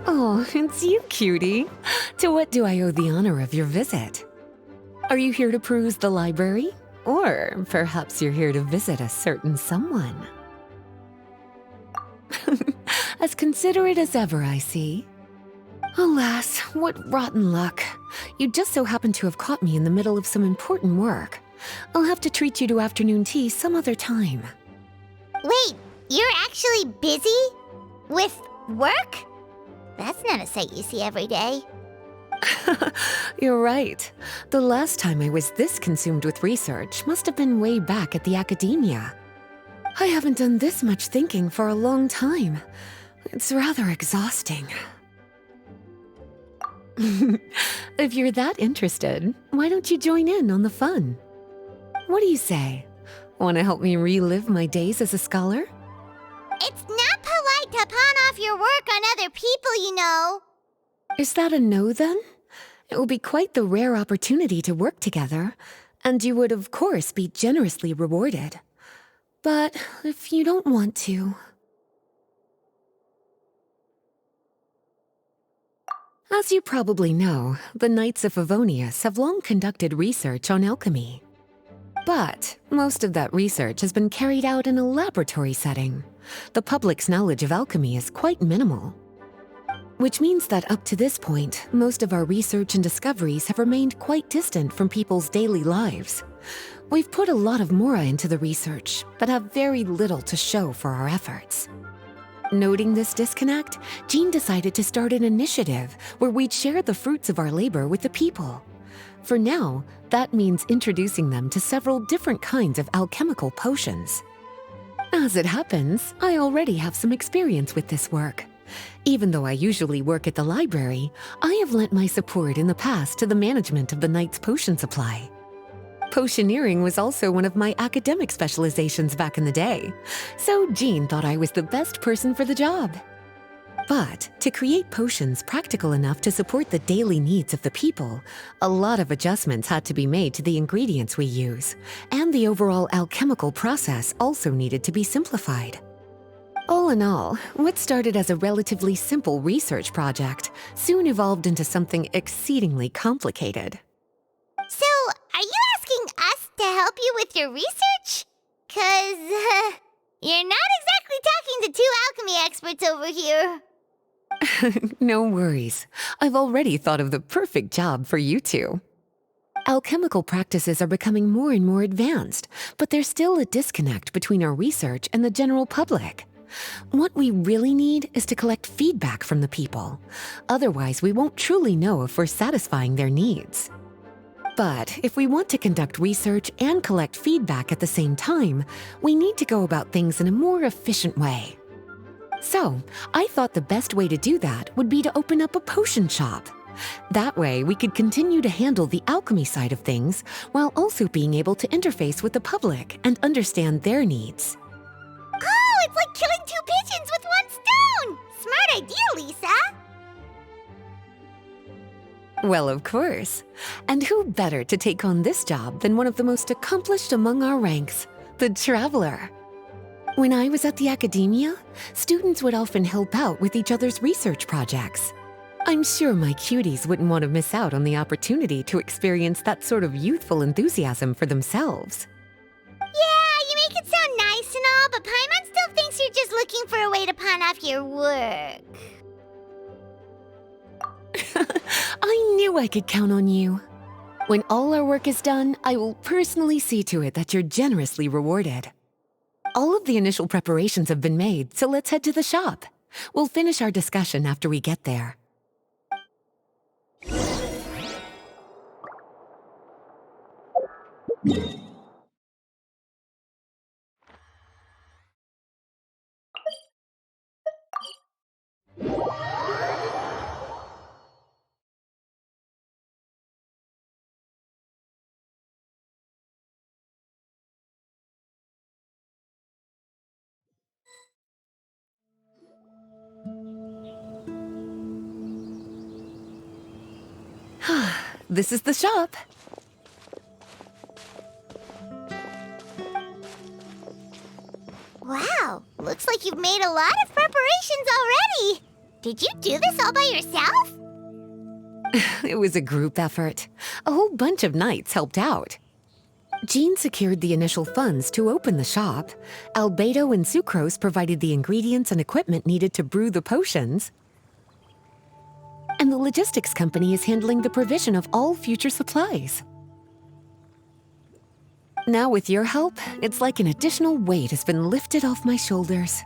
Oh, it's you, cutie. To what do I owe the honor of your visit? Are you here to peruse the library? Or perhaps you're here to visit a certain someone? As considerate as ever, I see. Alas, what rotten luck. You just so happen to have caught me in the middle of some important work. I'll have to treat you to afternoon tea some other time. Wait, you're actually busy? With work? That's not a sight you see every day. You're right. The last time I was this consumed with research must have been way back at the academia. I haven't done this much thinking for a long time. It's rather exhausting. If you're that interested, why don't you join in on the fun? What do you say? Want to help me relive my days as a scholar? It's not polite to pawn off your work on other people, you know. Is that a no, then? It will be quite the rare opportunity to work together, and you would, of course, be generously rewarded. But if you don't want to... As you probably know, the Knights of Favonius have long conducted research on alchemy. But most of that research has been carried out in a laboratory setting. The public's knowledge of alchemy is quite minimal. Which means that up to this point, most of our research and discoveries have remained quite distant from people's daily lives. We've put a lot of mora into the research, but have very little to show for our efforts. Noting this disconnect, Jean decided to start an initiative where we'd share the fruits of our labor with the people. For now, that means introducing them to several different kinds of alchemical potions. As it happens, I already have some experience with this work. Even though I usually work at the library, I have lent my support in the past to the management of the Knight's potion supply. Potioneering was also one of my academic specializations back in the day, so Jean thought I was the best person for the job. But to create potions practical enough to support the daily needs of the people, a lot of adjustments had to be made to the ingredients we use, and the overall alchemical process also needed to be simplified. All in all, what started as a relatively simple research project soon evolved into something exceedingly complicated. So, are you asking us to help you with your research? 'Cause, you're not exactly talking to two alchemy experts over here. No worries. I've already thought of the perfect job for you two. Alchemical practices are becoming more and more advanced, but there's still a disconnect between our research and the general public. What we really need is to collect feedback from the people. Otherwise, we won't truly know if we're satisfying their needs. But if we want to conduct research and collect feedback at the same time, we need to go about things in a more efficient way. So, I thought the best way to do that would be to open up a potion shop. That way, we could continue to handle the alchemy side of things while also being able to interface with the public and understand their needs. Oh, it's like killing two pigeons with one stone! Smart idea, Lisa! Well, of course. And who better to take on this job than one of the most accomplished among our ranks, the Traveler? When I was at the academia, students would often help out with each other's research projects. I'm sure my cuties wouldn't want to miss out on the opportunity to experience that sort of youthful enthusiasm for themselves. Yeah, you make it sound nice and all, but Paimon still thinks you're just looking for a way to pawn off your work. I knew I could count on you. When all our work is done, I will personally see to it that you're generously rewarded. All of the initial preparations have been made, so let's head to the shop. We'll finish our discussion after we get there. this is the shop. Wow, looks like you've made a lot of preparations already. Did you do this all by yourself? It was a group effort. A whole bunch of knights helped out. Jean secured the initial funds to open the shop. Albedo and Sucrose provided the ingredients and equipment needed to brew the potions. And the logistics company is handling the provision of all future supplies. Now with your help, it's like an additional weight has been lifted off my shoulders.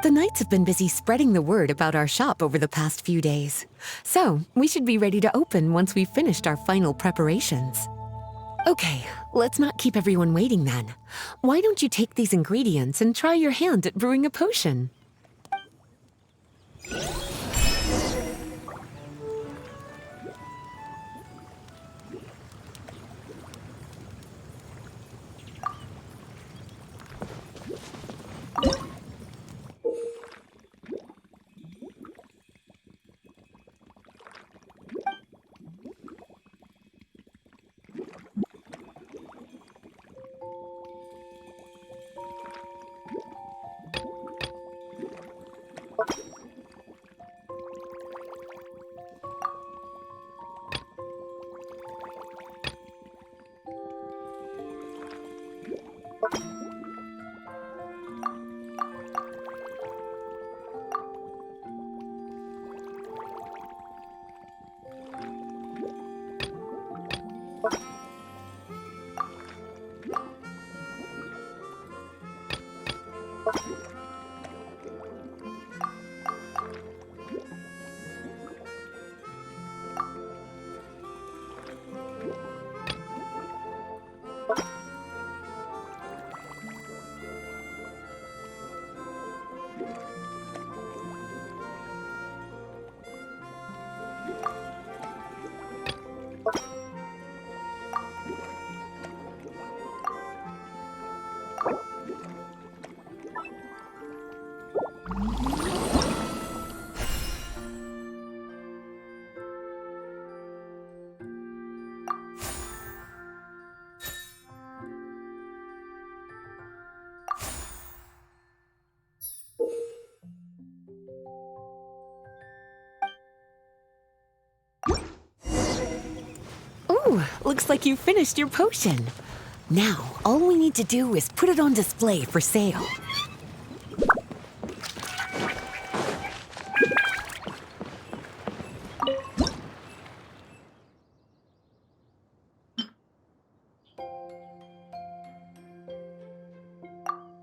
The knights have been busy spreading the word about our shop over the past few days. So we should be ready to open once we've finished our final preparations. Okay, let's not keep everyone waiting then. Why don't you take these ingredients and try your hand at brewing a potion? Ooh, looks like you finished your potion. Now, all we need to do is put it on display for sale.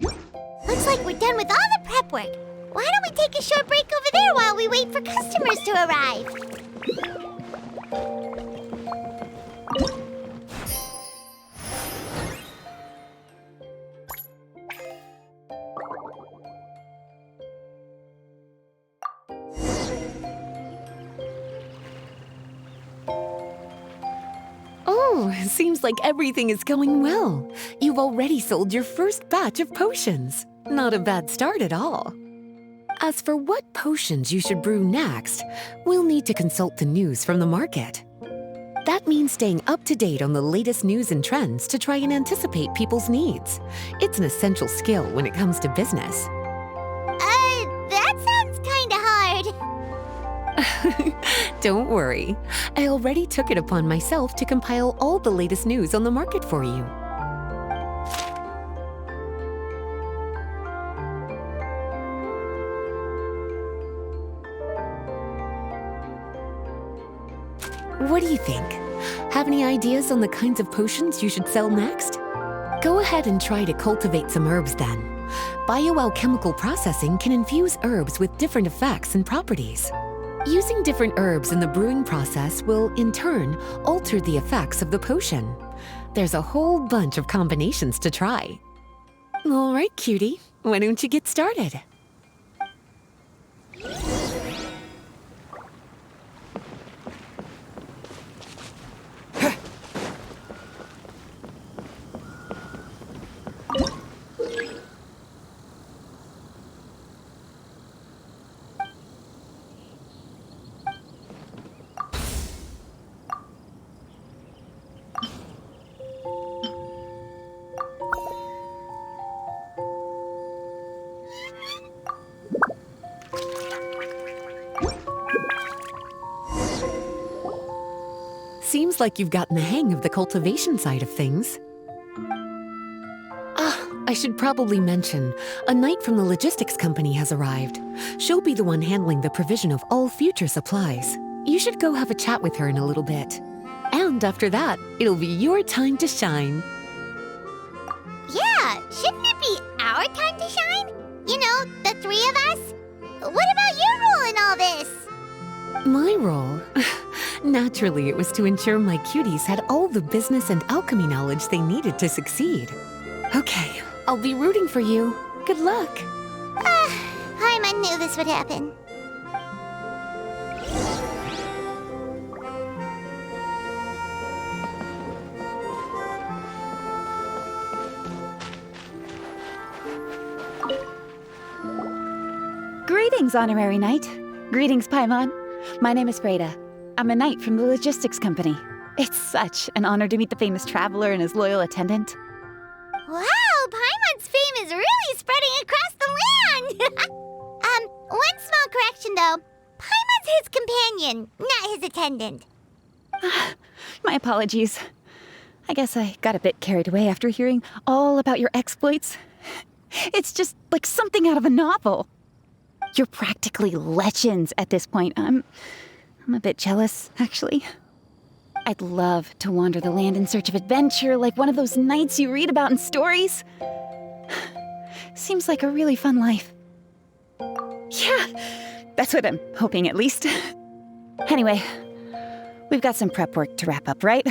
Looks like we're done with all the prep work. Why don't we take a short break over there while we wait for customers to arrive? Oh, seems like everything is going well. You've already sold your first batch of potions. Not a bad start at all. As for what potions you should brew next, we'll need to consult the news from the market. That means staying up to date on the latest news and trends to try and anticipate people's needs. It's an essential skill when it comes to business. That sounds kinda hard. Don't worry. I already took it upon myself to compile all the latest news on the market for you. What do you think? Have any ideas on the kinds of potions you should sell next? Go ahead and try to cultivate some herbs then. Bioalchemical processing can infuse herbs with different effects and properties. Using different herbs in the brewing process will, in turn, alter the effects of the potion. There's a whole bunch of combinations to try. All right, cutie, why don't you get started? Seems like you've gotten the hang of the cultivation side of things. I should probably mention, a knight from the logistics company has arrived. She'll be the one handling the provision of all future supplies. You should go have a chat with her in a little bit. And after that, it'll be your time to shine. Yeah, shouldn't it be our time to shine? You know, the three of us? What about your role in all this? My role? Naturally, it was to ensure my cuties had all the business and alchemy knowledge they needed to succeed. Okay, I'll be rooting for you. Good luck. Paimon knew this would happen. Greetings, Honorary Knight. Greetings, Paimon. My name is Freda. I'm a knight from the logistics company. It's such an honor to meet the famous traveler and his loyal attendant. Wow, Paimon's fame is really spreading across the land! One small correction though. Paimon's his companion, not his attendant. My apologies. I guess I got a bit carried away after hearing all about your exploits. It's just like something out of a novel. You're practically legends at this point. I'm a bit jealous, actually. I'd love to wander the land in search of adventure like one of those knights you read about in stories. Seems like a really fun life. Yeah, that's what I'm hoping at least. Anyway, we've got some prep work to wrap up, right?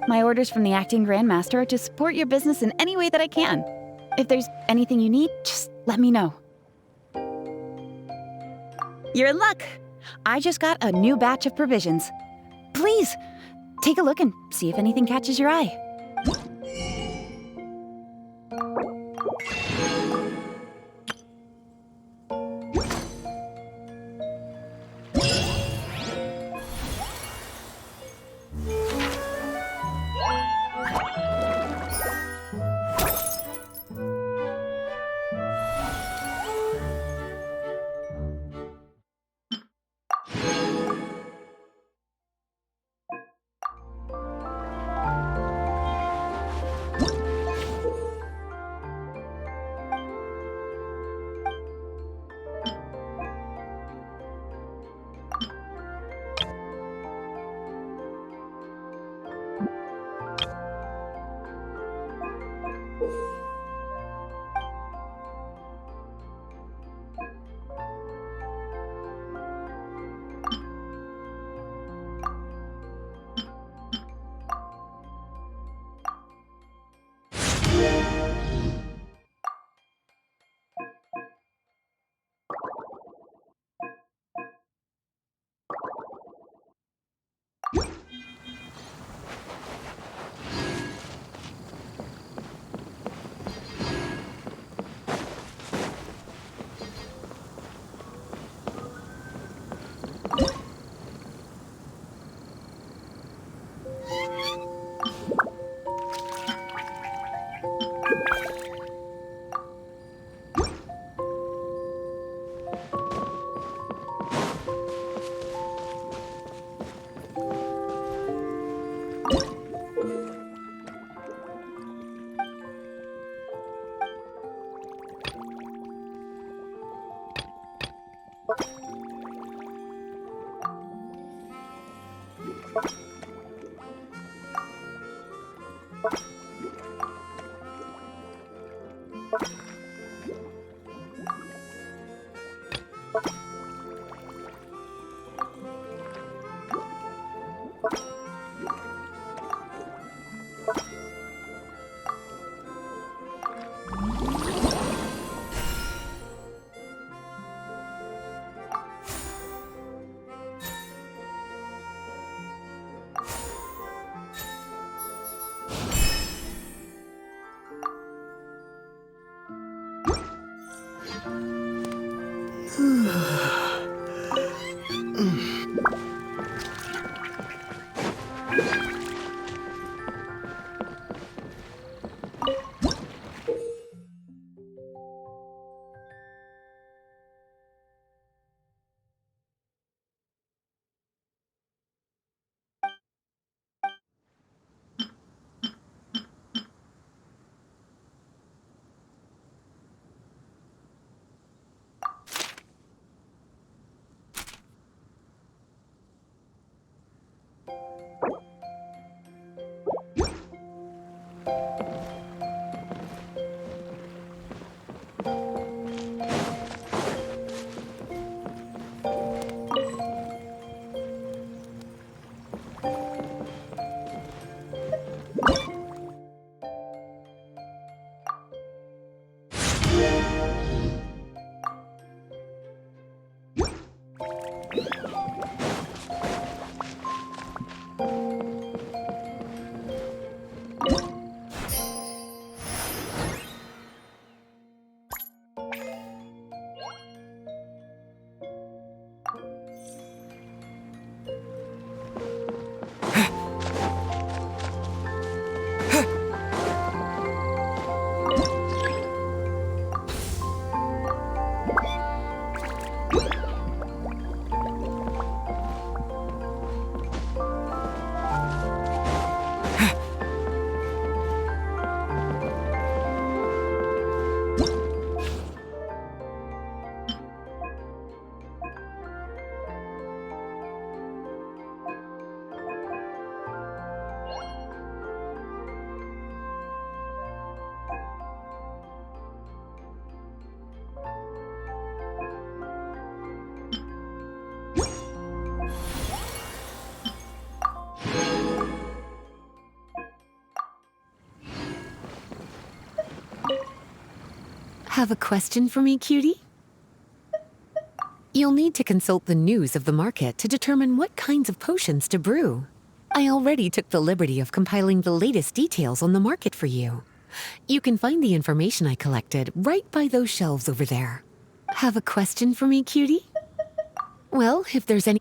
My orders from the acting grandmaster are to support your business in any way that I can. If there's anything you need, just let me know. You're in luck. I just got a new batch of provisions. Please, take a look and see if anything catches your eye. Have a question for me, cutie? You'll need to consult the news of the market to determine what kinds of potions to brew. I already took the liberty of compiling the latest details on the market for you. You can find the information I collected right by those shelves over there. Have a question for me, cutie? Well, if there's any...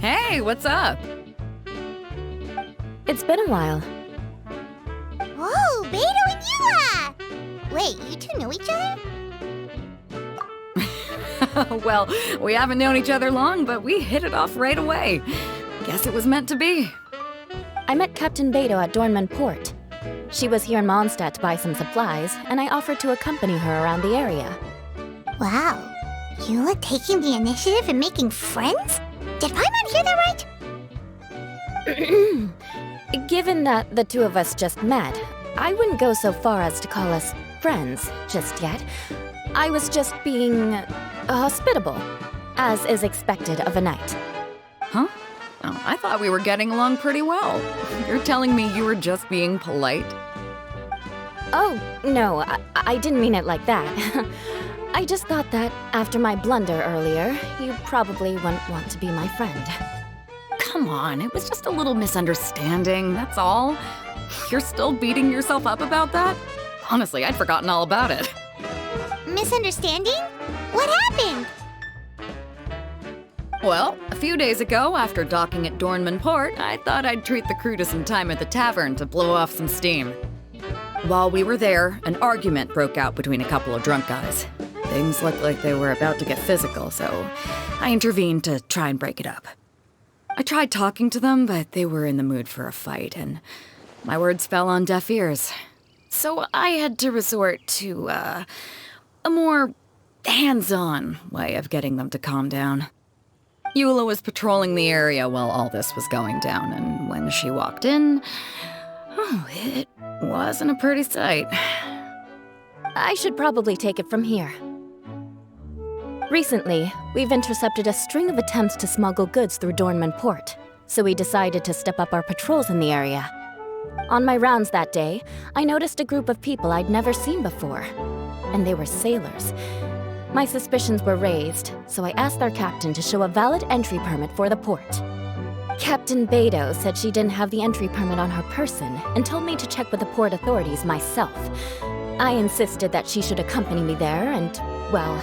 Hey, what's up? It's been a while. Whoa, Beto and Eula! Wait, you two know each other? Well, we haven't known each other long, but we hit it off right away. Guess it was meant to be. I met Captain Beto at Dornman Port. She was here in Mondstadt to buy some supplies, and I offered to accompany her around the area. Wow, Eula taking the initiative and making friends? Did Paimon hear that right? Given that the two of us just met, I wouldn't go so far as to call us friends just yet. I was just being hospitable, as is expected of a knight. Huh? Oh, I thought we were getting along pretty well. You're telling me you were just being polite? Oh, no, I didn't mean it like that. I just thought that after my blunder earlier, you probably wouldn't want to be my friend. Come on, it was just a little misunderstanding, that's all. You're still beating yourself up about that? Honestly, I'd forgotten all about it. Misunderstanding? What happened? Well, a few days ago, after docking at Dornman Port, I thought I'd treat the crew to some time at the tavern to blow off some steam. While we were there, an argument broke out between a couple of drunk guys. Things looked like they were about to get physical, so I intervened to try and break it up. I tried talking to them, but they were in the mood for a fight, and my words fell on deaf ears. So I had to resort to, a more hands-on way of getting them to calm down. Eula was patrolling the area while all this was going down, and when she walked in, oh, it wasn't a pretty sight. I should probably take it from here. Recently, we've intercepted a string of attempts to smuggle goods through Dornman Port, so we decided to step up our patrols in the area. On my rounds that day, I noticed a group of people I'd never seen before, and they were sailors. My suspicions were raised, so I asked their captain to show a valid entry permit for the port. Captain Beto said she didn't have the entry permit on her person and told me to check with the port authorities myself. I insisted that she should accompany me there, and, well,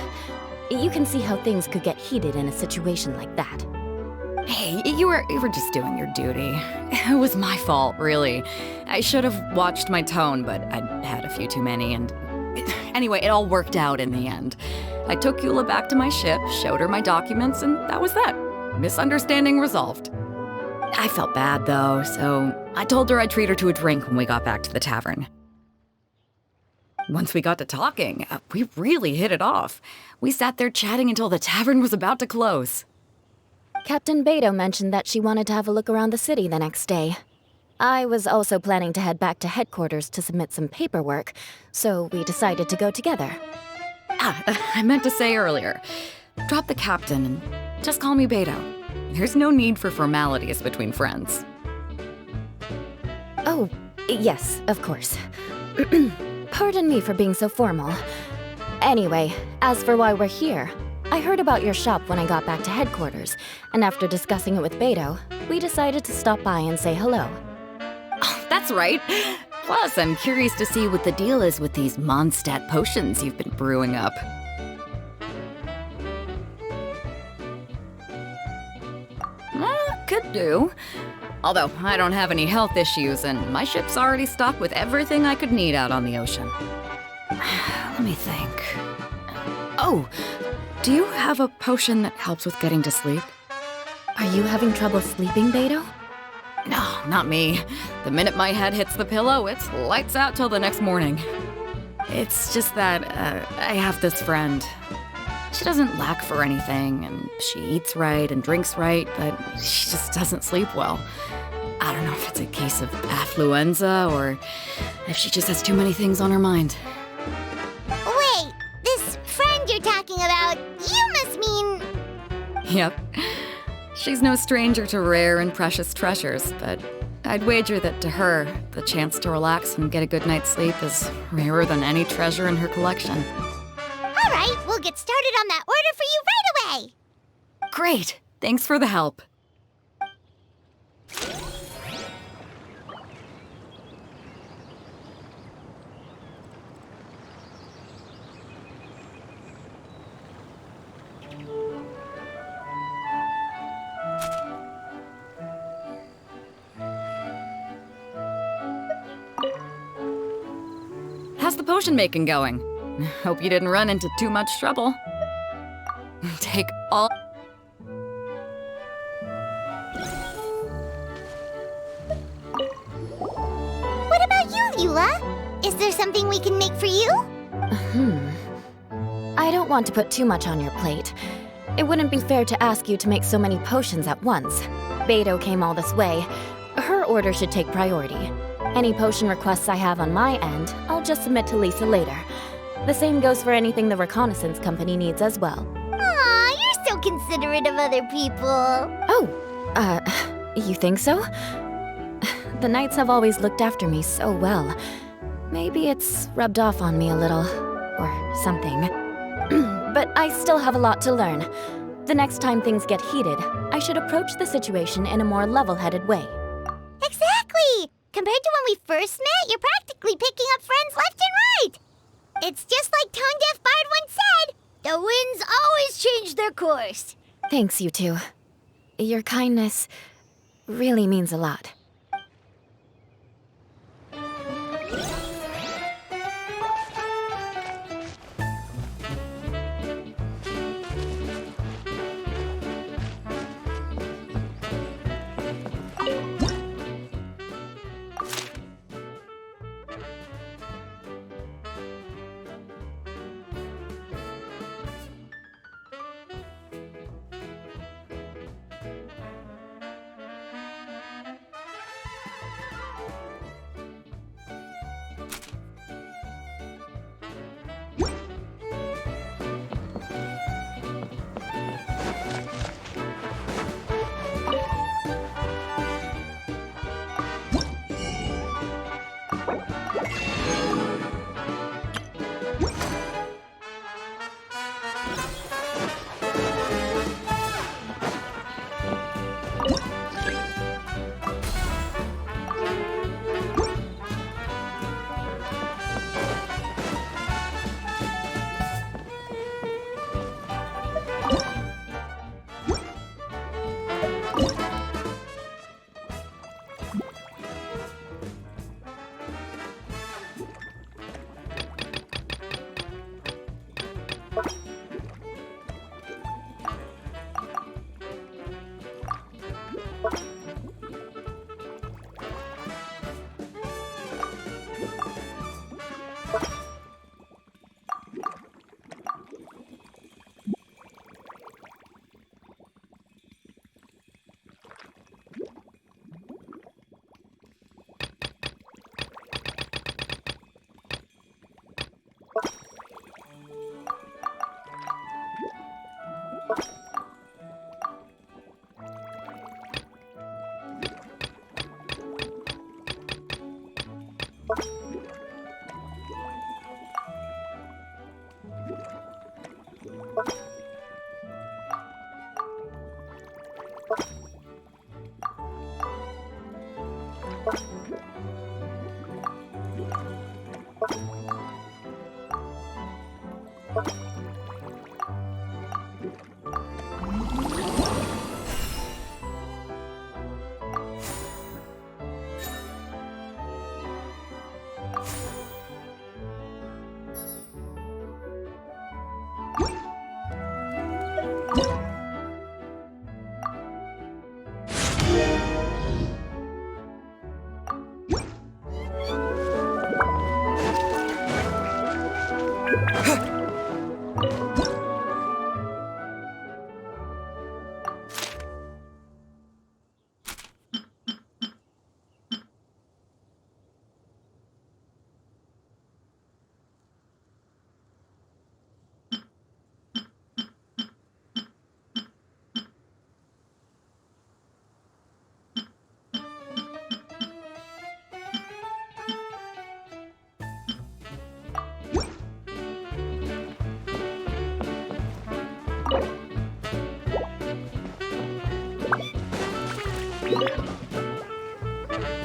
you can see how things could get heated in a situation like that. Hey, you were just doing your duty. It was my fault, really. I should have watched my tone, but I'd had a few too many, and anyway, it all worked out in the end. I took Eula back to my ship, showed her my documents, and that was that. Misunderstanding resolved. I felt bad, though, so I told her I'd treat her to a drink when we got back to the tavern. Once we got to talking, we really hit it off. We sat there chatting until the tavern was about to close. Captain Beto mentioned that she wanted to have a look around the city the next day. I was also planning to head back to headquarters to submit some paperwork, so we decided to go together. I meant to say earlier, drop the captain and just call me Beto. There's no need for formalities between friends. Oh, yes, of course. Pardon me for being so formal. Anyway, as for why we're here, I heard about your shop when I got back to headquarters, and after discussing it with Beto, we decided to stop by and say hello. Oh, that's right. Plus, I'm curious to see what the deal is with these Mondstadt potions you've been brewing up. Could do. Although, I don't have any health issues, and my ship's already stocked with everything I could need out on the ocean. Let me think. Oh, do you have a potion that helps with getting to sleep? Are you having trouble sleeping, Beto? No, not me. The minute my head hits the pillow, it's lights out till the next morning. It's just that I have this friend. She doesn't lack for anything, and she eats right and drinks right, but she just doesn't sleep well. I don't know if it's a case of affluenza or if she just has too many things on her mind. Wait, this friend you're talking about, you must mean... Yep. She's no stranger to rare and precious treasures, but I'd wager that to her, the chance to relax and get a good night's sleep is rarer than any treasure in her collection. All right, we'll get started on that order for you right away. Great! Thanks for the help. How's the potion making going? Hope you didn't run into too much trouble. Take all... What about you, Eula? Is there something we can make for you? I don't want to put too much on your plate. It wouldn't be fair to ask you to make so many potions at once. Beto came all this way. Her order should take priority. Any potion requests I have on my end, I'll just submit to Lisa later. The same goes for anything the reconnaissance company needs as well. Aw, you're so considerate of other people. Oh, you think so? The Knights have always looked after me so well. Maybe it's rubbed off on me a little, or something. But I still have a lot to learn. The next time things get heated, I should approach the situation in a more level-headed way. Exactly! Compared to when we first met, you're practically picking up friends left and right. It's just like Tone Deaf Bard once said, the winds always change their course. Thanks, you two. Your kindness really means a lot.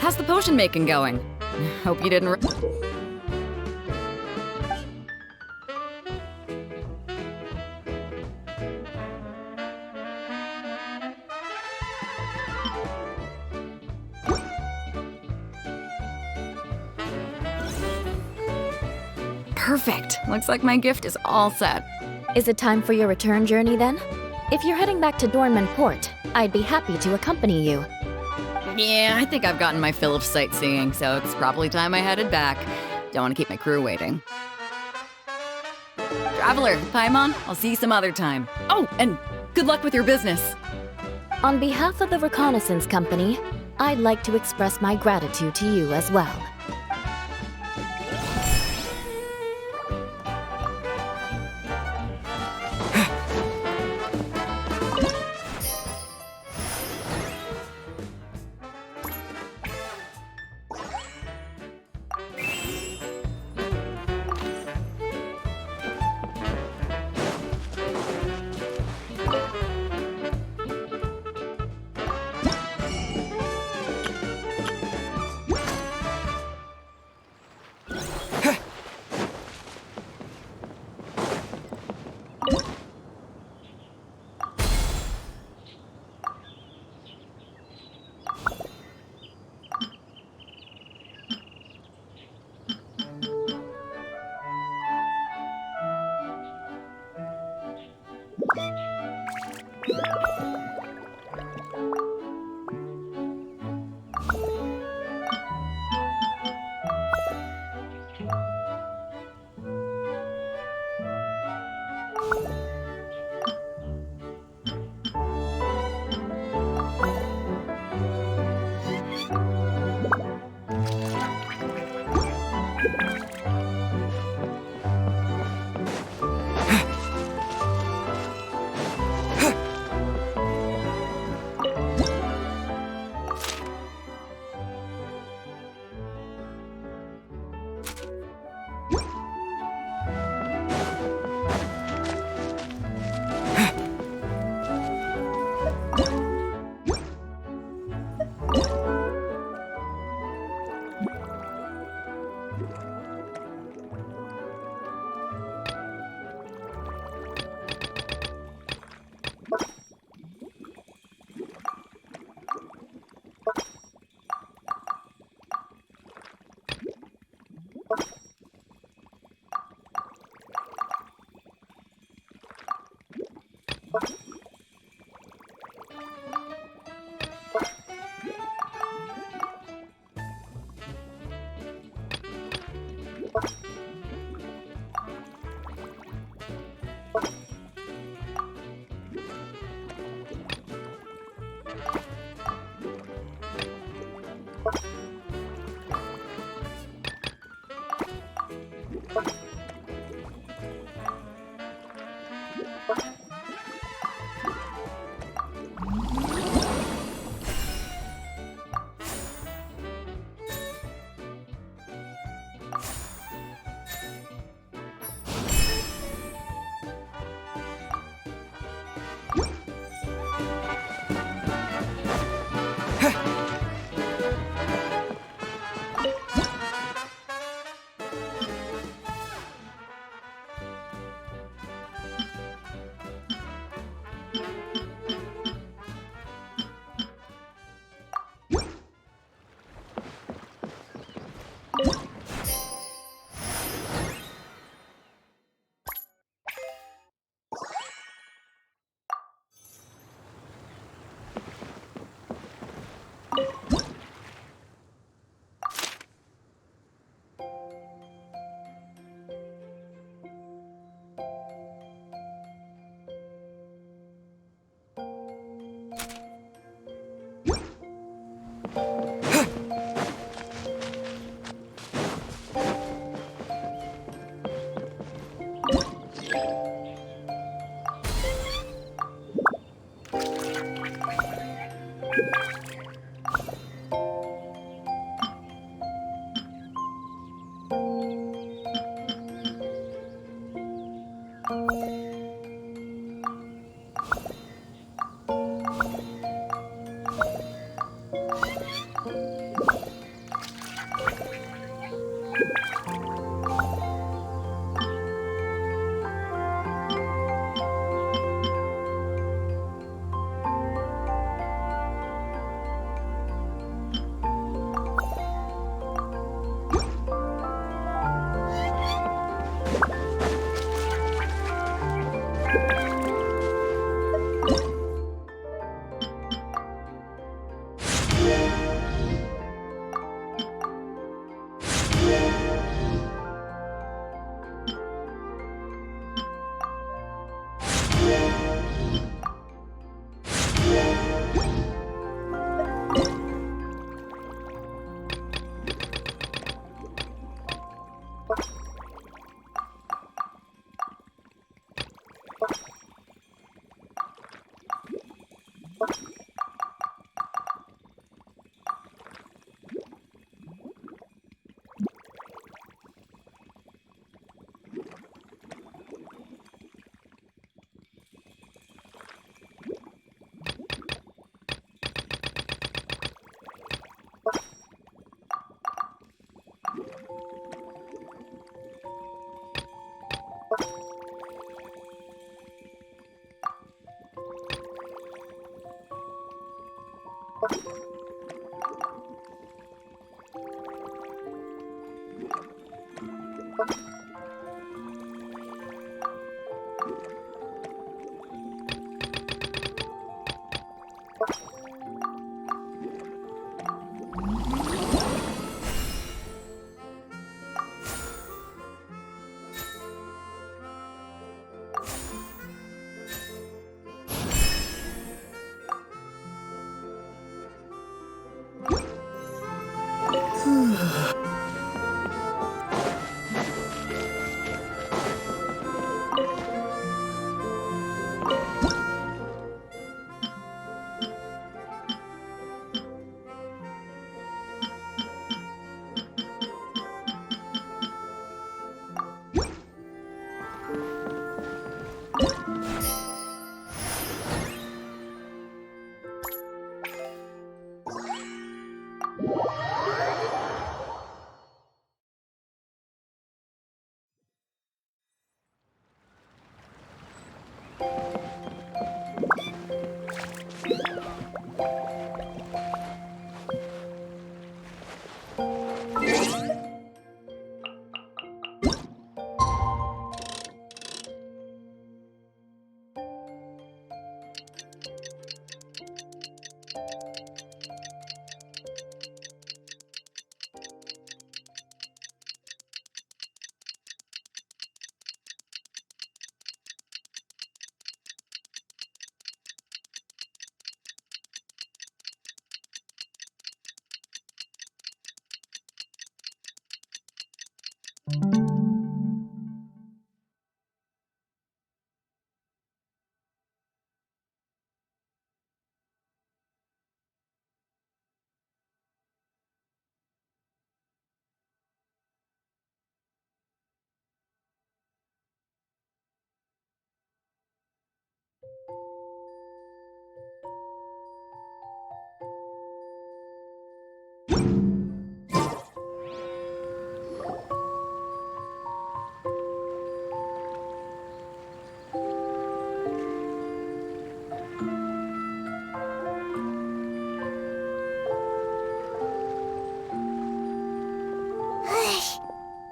How's the potion making going? Hope you didn't... Perfect. Looks like my gift is all set. Is it time for your return journey then? If you're heading back to Dornman Port, I'd be happy to accompany you. Yeah, I think I've gotten my fill of sightseeing, so it's probably time I headed back. Don't want to keep my crew waiting. Traveler, Paimon, I'll see you some other time. Oh, and good luck with your business. On behalf of the Reconnaissance Company, I'd like to express my gratitude to you as well.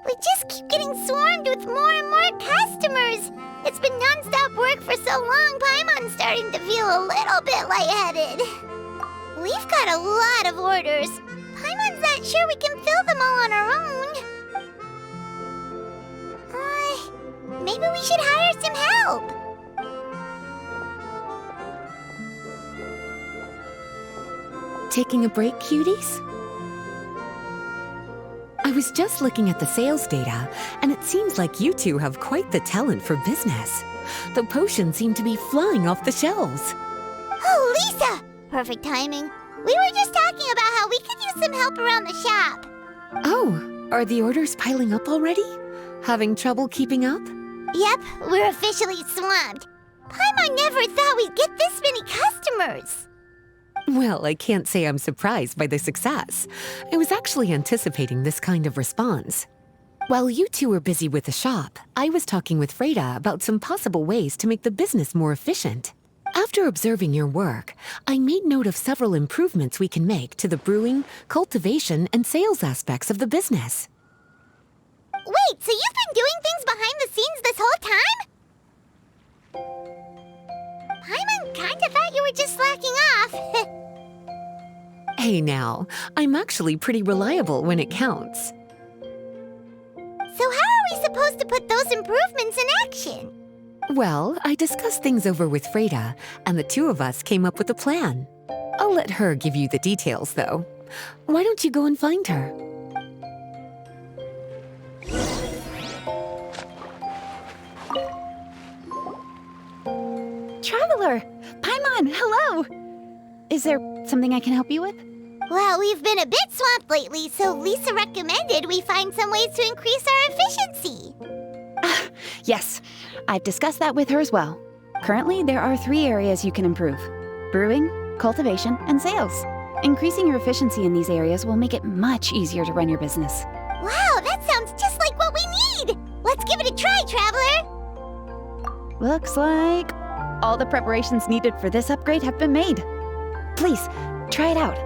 We just keep getting swarmed with more and more customers. It's been non-stop work for so long, Paimon's starting to feel a little bit lightheaded. We've got a lot of orders. Paimon's not sure we can fill them all on our own. Maybe we should hire some help. Taking a break, cuties? I was just looking at the sales data, and it seems like you two have quite the talent for business. The potions seem to be flying off the shelves. Oh, Lisa! Perfect timing. We were just talking about how we could use some help around the shop. Oh, are the orders piling up already? Having trouble keeping up? Yep, we're officially swamped. Paimon never thought we'd get this many customers. Well, I can't say I'm surprised by the success. I was actually anticipating this kind of response. While you two were busy with the shop, I was talking with Freda about some possible ways to make the business more efficient. After observing your work, I made note of several improvements we can make to the brewing, cultivation, and sales aspects of the business. Wait, so you've been doing things behind the scenes this whole time? kinda thought you were just slacking off. Hey now, I'm actually pretty reliable when it counts. So how are we supposed to put those improvements in action? Well, I discussed things over with Freda, and the two of us came up with a plan. I'll let her give you the details, though. Why don't you go and find her? Traveler! Paimon, hello! Is there something I can help you with? Well, we've been a bit swamped lately, so Lisa recommended we find some ways to increase our efficiency. Yes, I've discussed that with her as well. Currently, there are 3 areas you can improve: brewing, cultivation, and sales. Increasing your efficiency in these areas will make it much easier to run your business. Wow, that sounds just like what we need! Let's give it a try, Traveler! Looks like all the preparations needed for this upgrade have been made. Please, try it out.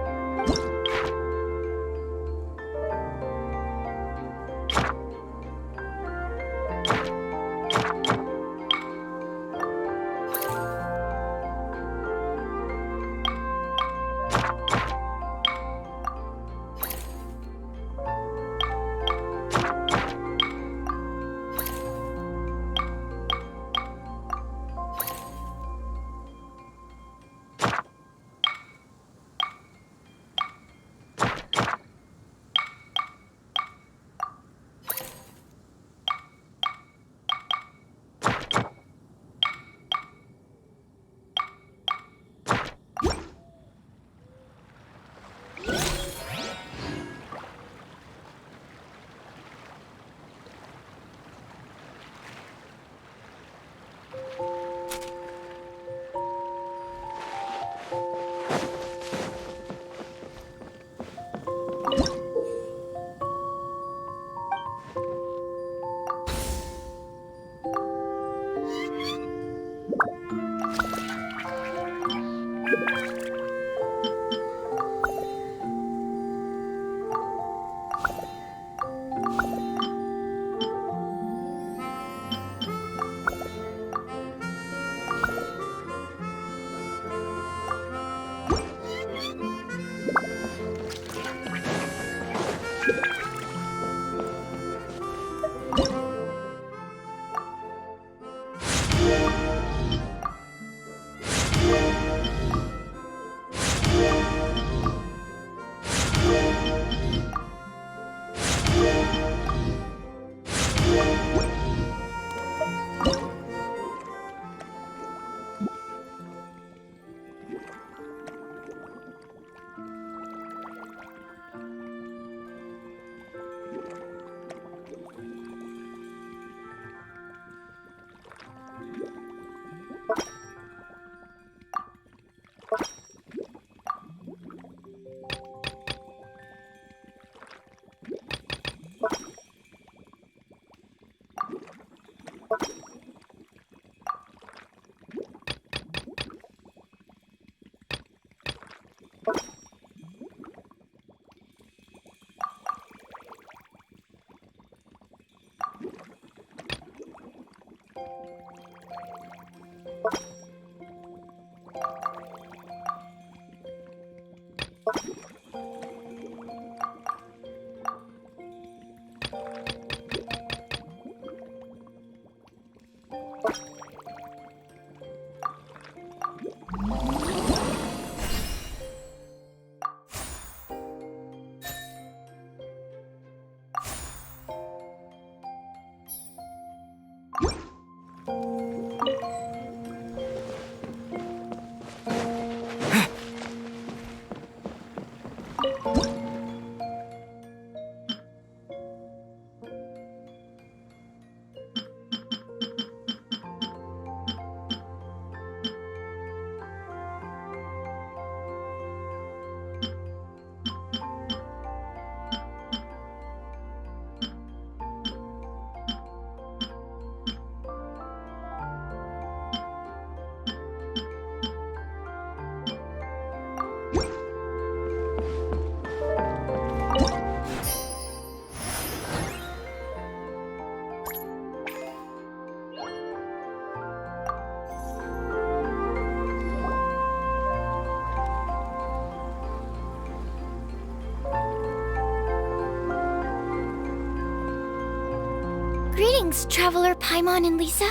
Greetings, Traveler, Paimon, and Lisa.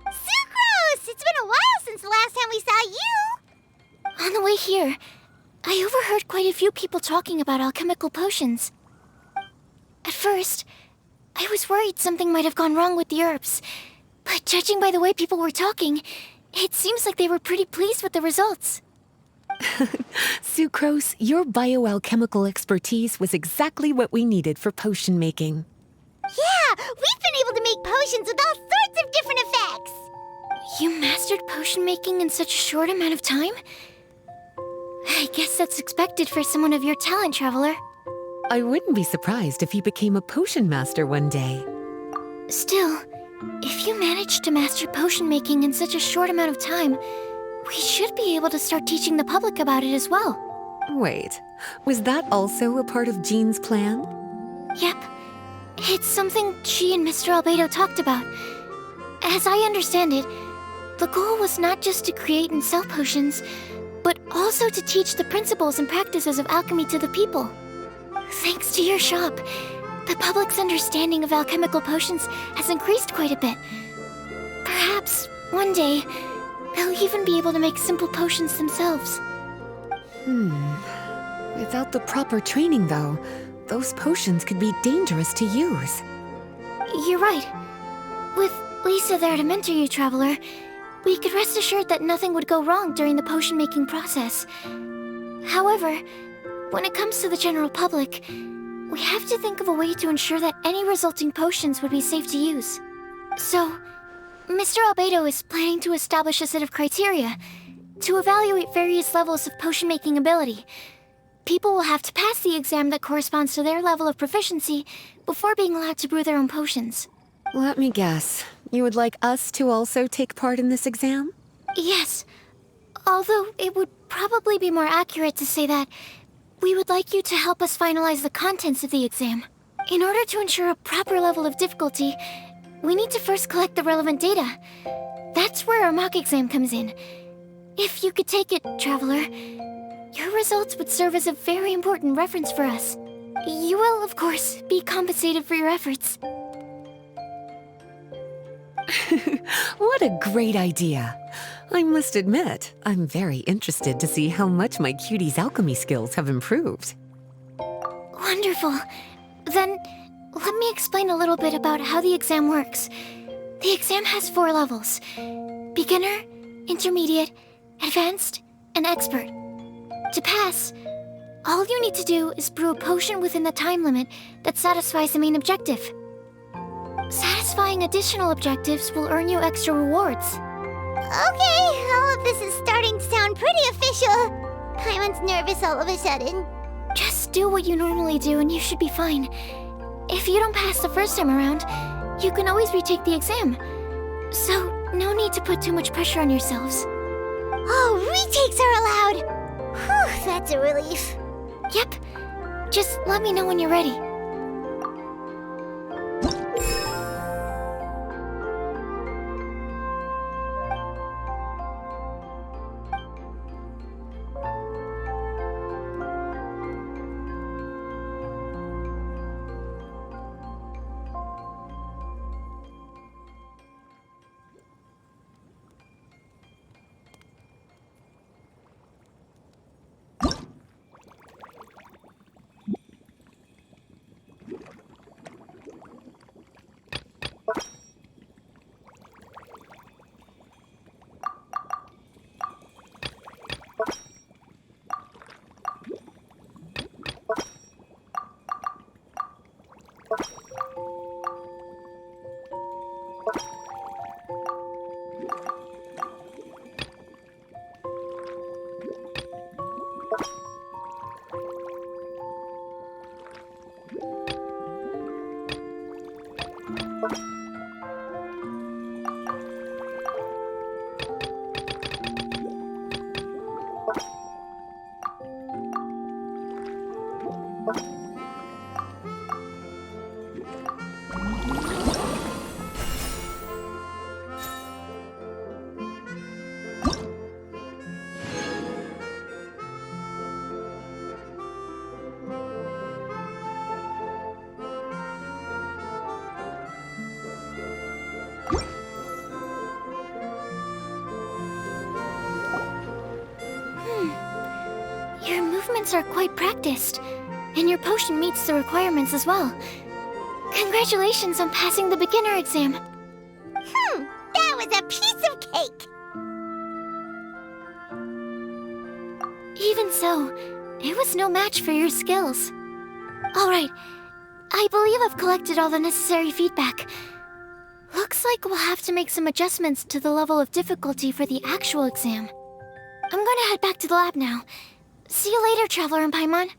Sucrose! It's been a while since the last time we saw you! On the way here, I overheard quite a few people talking about alchemical potions. At first, I was worried something might have gone wrong with the herbs, but judging by the way people were talking, it seems like they were pretty pleased with the results. Sucrose, your bioalchemical expertise was exactly what we needed for potion making. Yeah, we've been able to make potions with all sorts of different effects! You mastered potion making in such a short amount of time? I guess that's expected for someone of your talent, Traveler. I wouldn't be surprised if you became a potion master one day. Still, if you managed to master potion making in such a short amount of time, we should be able to start teaching the public about it as well. Wait, was that also a part of Jean's plan? Yep. It's something she and Mr. Albedo talked about. As I understand it, the goal was not just to create and sell potions, but also to teach the principles and practices of alchemy to the people. Thanks to your shop, the public's understanding of alchemical potions has increased quite a bit. Perhaps, one day, they'll even be able to make simple potions themselves. Without the proper training, though, those potions could be dangerous to use. You're right. With Lisa there to mentor you, Traveler, we could rest assured that nothing would go wrong during the potion-making process. However, when it comes to the general public, we have to think of a way to ensure that any resulting potions would be safe to use. So, Mr. Albedo is planning to establish a set of criteria to evaluate various levels of potion-making ability. People will have to pass the exam that corresponds to their level of proficiency before being allowed to brew their own potions. Let me guess. You would like us to also take part in this exam? Yes. Although it would probably be more accurate to say that we would like you to help us finalize the contents of the exam. In order to ensure a proper level of difficulty, we need to first collect the relevant data. That's where our mock exam comes in. If you could take it, Traveler, your results would serve as a very important reference for us. You will, of course, be compensated for your efforts. What a great idea! I must admit, I'm very interested to see how much my cutie's alchemy skills have improved. Wonderful. Then, let me explain a little bit about how the exam works. The exam has 4 levels: beginner, intermediate, advanced, and expert. To pass, all you need to do is brew a potion within the time limit that satisfies the main objective. Satisfying additional objectives will earn you extra rewards. Okay, all of this is starting to sound pretty official. Paimon's nervous all of a sudden. Just do what you normally do and you should be fine. If you don't pass the first time around, you can always retake the exam. So, no need to put too much pressure on yourselves. Oh, retakes are allowed! Whew, that's a relief. Yep. Just let me know when you're ready. students are quite practiced, and your potion meets the requirements as well. Congratulations on passing the beginner exam. That was a piece of cake! Even so, it was no match for your skills. Alright, I believe I've collected all the necessary feedback. Looks like we'll have to make some adjustments to the level of difficulty for the actual exam. I'm gonna head back to the lab now. See you later, Traveler and Paimon.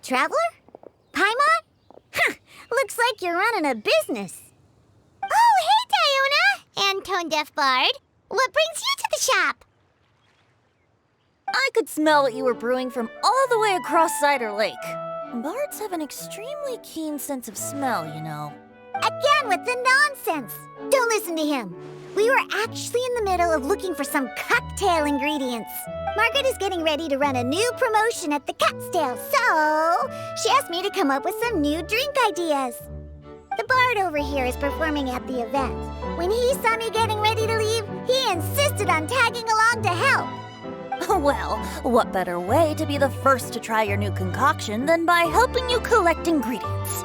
Traveler? Paimon? Huh, looks like you're running a business. Oh, hey, Diona! And Tone Deaf Bard. What brings you to the shop? I could smell what you were brewing from all the way across Cider Lake. Bards have an extremely keen sense of smell, you know. Again with the nonsense. Don't listen to him. We were actually in the middle of looking for some cocktail ingredients. Margaret is getting ready to run a new promotion at the Catstail, so she asked me to come up with some new drink ideas. The bard over here is performing at the event. When he saw me getting ready to leave, he insisted on tagging along to help. Well, what better way to be the first to try your new concoction than by helping you collect ingredients?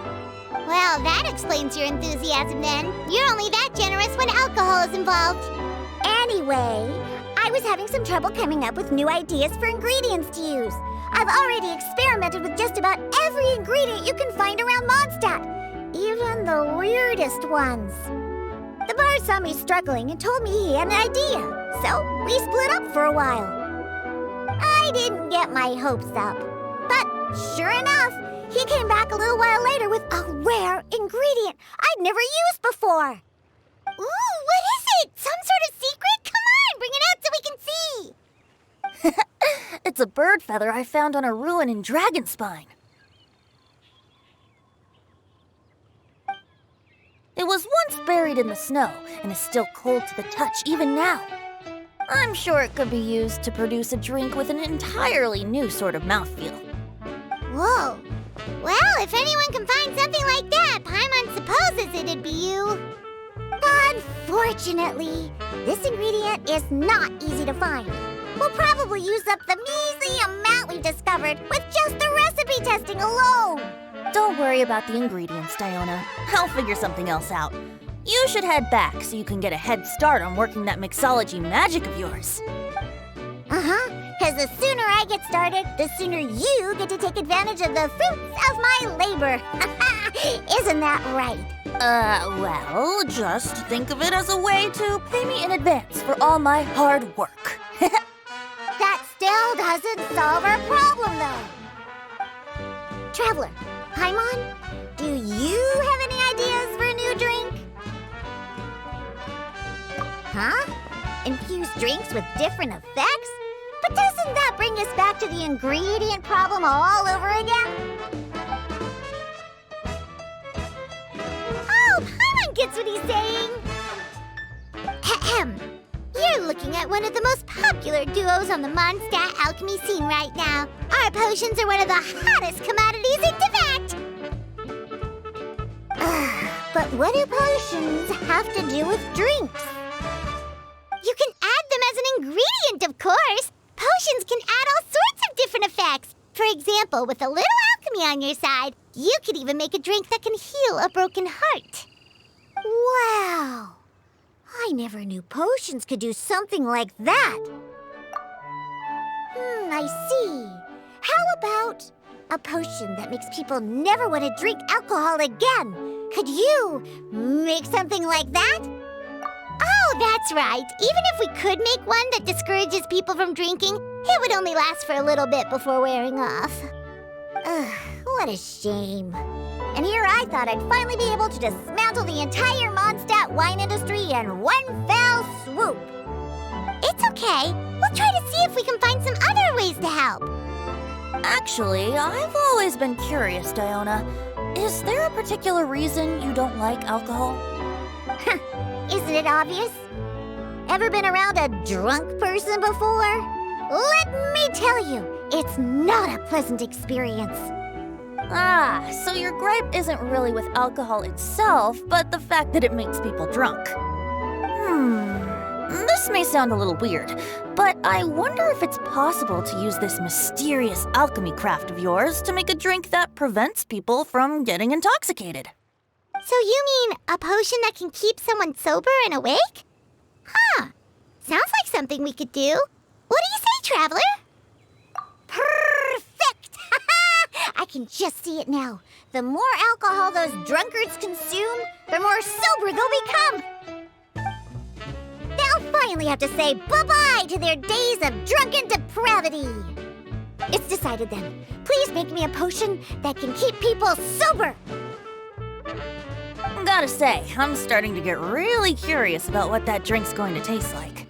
Well, that explains your enthusiasm then. You're only that generous when alcohol is involved. Anyway, I was having some trouble coming up with new ideas for ingredients to use. I've already experimented with just about every ingredient you can find around Mondstadt, even the weirdest ones. The bard saw me struggling and told me he had an idea, so we split up for a while. I didn't get my hopes up, but sure enough, he came back a little while later with a rare ingredient I'd never used before. Ooh, what is it? Some sort of secret? Come on, bring it out so we can see. It's a bird feather I found on a ruin in Dragonspine. It was once buried in the snow and is still cold to the touch even now. I'm sure it could be used to produce a drink with an entirely new sort of mouthfeel. Whoa. Well, if anyone can find something like that, Paimon supposes it'd be you. Unfortunately, this ingredient is not easy to find. We'll probably use up the measly amount we've discovered with just the recipe testing alone. Don't worry about the ingredients, Diona. I'll figure something else out. You should head back so you can get a head start on working that mixology magic of yours. Because the sooner I get started, the sooner you get to take advantage of the fruits of my labor. Isn't that right? Well, just think of it as a way to pay me in advance for all my hard work. That still doesn't solve our problem, though. Traveler, Paimon, do you have any ideas for a new drink? Huh? Infused drinks with different effects? But doesn't that bring us back to the ingredient problem all over again? Oh, Paimon gets what he's saying! Ahem. You're looking at one of the most popular duos on the Mondstadt alchemy scene right now. Our potions are one of the hottest commodities in Tibet! But what do potions have to do with drinks? You can add them as an ingredient, of course! Potions can add all sorts of different effects. For example, with a little alchemy on your side, you could even make a drink that can heal a broken heart. Wow! I never knew potions could do something like that. I see. How about a potion that makes people never want to drink alcohol again? Could you make something like that? Oh, that's right. Even if we could make one that discourages people from drinking, it would only last for a little bit before wearing off. Ugh, what a shame. And here I thought I'd finally be able to dismantle the entire Mondstadt wine industry in one fell swoop. It's okay. We'll try to see if we can find some other ways to help. Actually, I've always been curious, Diona. Is there a particular reason you don't like alcohol? Isn't it obvious? Ever been around a drunk person before? Let me tell you, it's not a pleasant experience. Ah, so your gripe isn't really with alcohol itself, but the fact that it makes people drunk. This may sound a little weird, but I wonder if it's possible to use this mysterious alchemy craft of yours to make a drink that prevents people from getting intoxicated. So you mean a potion that can keep someone sober and awake? Huh. Sounds like something we could do. What do you say, Traveler? Perfect! I can just see it now. The more alcohol those drunkards consume, the more sober they'll become. They'll finally have to say bye-bye to their days of drunken depravity. It's decided then. Please make me a potion that can keep people sober. Gotta say, I'm starting to get really curious about what that drink's going to taste like.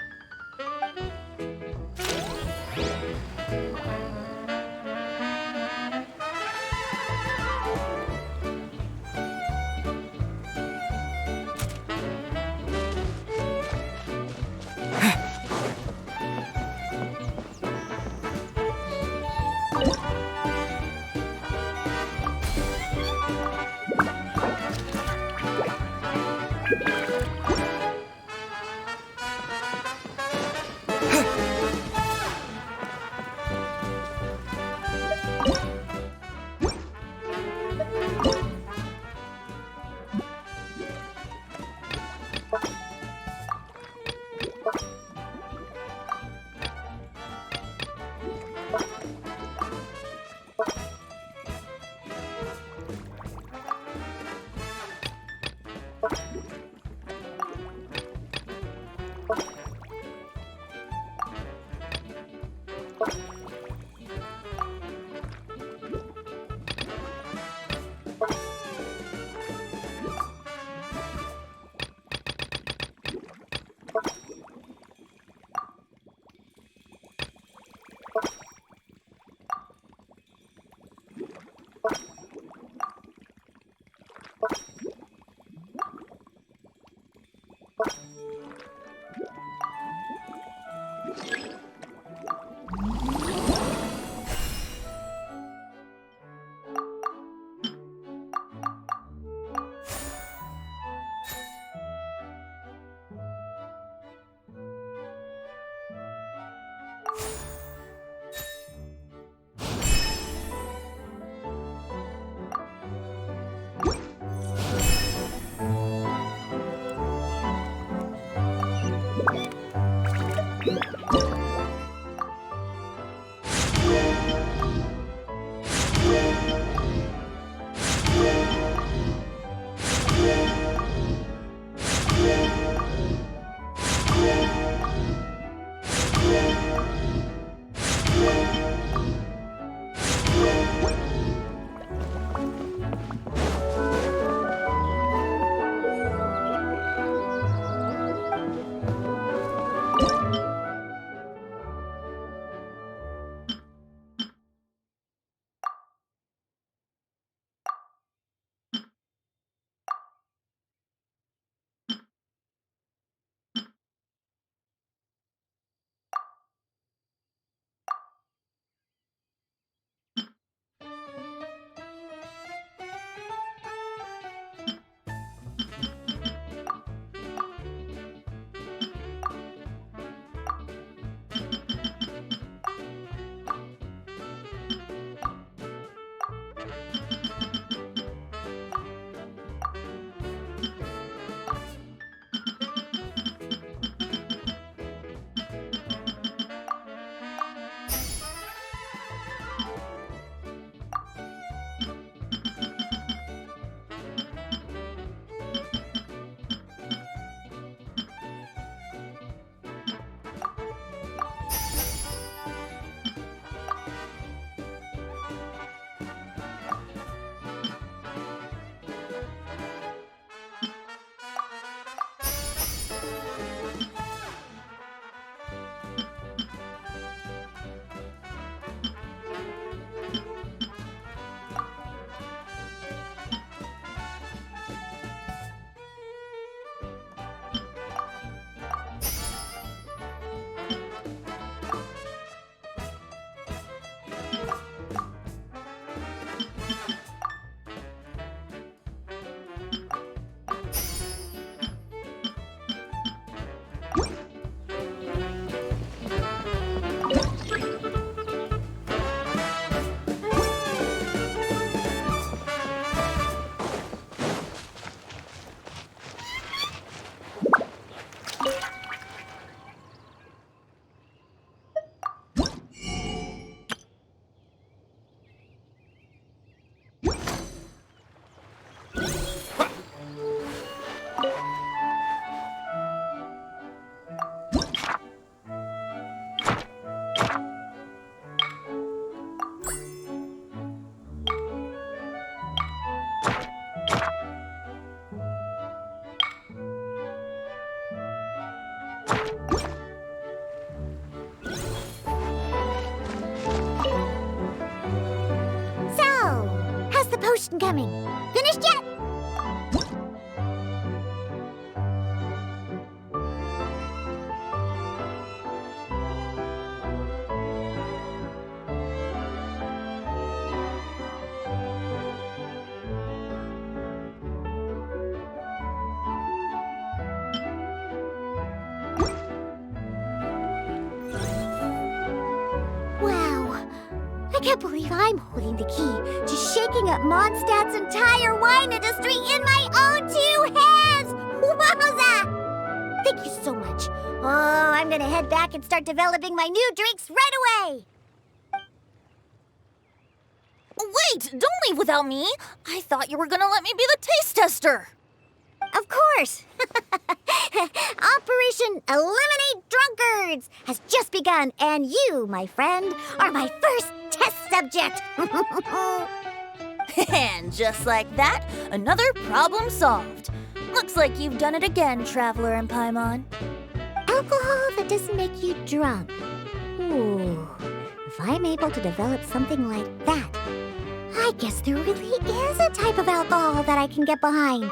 potion coming. Finished yet? Wow. I can't believe I'm holding the key to shaking up Mondstadt's entire wine industry in my own two hands! Wowza! Thank you so much. Oh, I'm gonna head back and start developing my new drinks right away! Wait, don't leave without me. I thought you were gonna let me be the taste tester. Of course! Operation Eliminate Drunkards has just begun, and you, my friend, are my first test subject! And just like that, another problem solved. Looks like you've done it again, Traveler and Paimon. Alcohol that doesn't make you drunk. Ooh, if I'm able to develop something like that, I guess there really is a type of alcohol that I can get behind.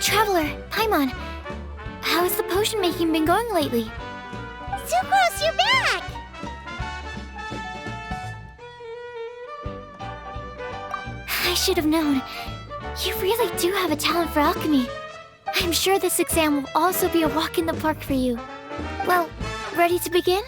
Traveler, Paimon, how has the potion making been going lately? Sucrose, you're back! I should have known. You really do have a talent for alchemy. I'm sure this exam will also be a walk in the park for you. Well, ready to begin?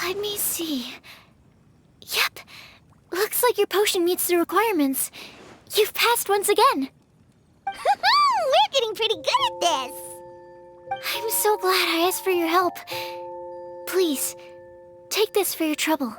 Let me see. Yep. Looks like your potion meets the requirements. You've passed once again. We're getting pretty good at this. I'm so glad I asked for your help. Please, take this for your trouble.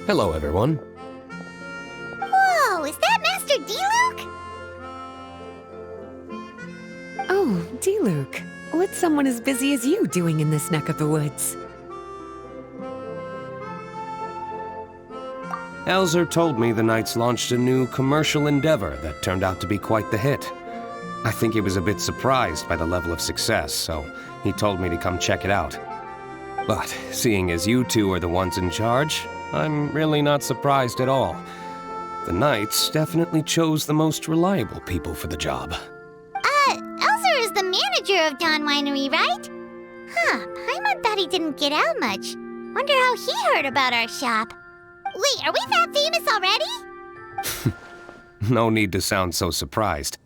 Hello, everyone. Whoa, is that Master D-Luke? Oh, D-Luke. What's someone as busy as you doing in this neck of the woods? Elzer told me the Knights launched a new commercial endeavor that turned out to be quite the hit. I think he was a bit surprised by the level of success, so he told me to come check it out. But seeing as you two are the ones in charge, I'm really not surprised at all. The Knights definitely chose the most reliable people for the job. Elzer is the manager of Dawn Winery, right? Huh, Paimon thought he didn't get out much. Wonder how he heard about our shop. Wait, are we that famous already? No need to sound so surprised.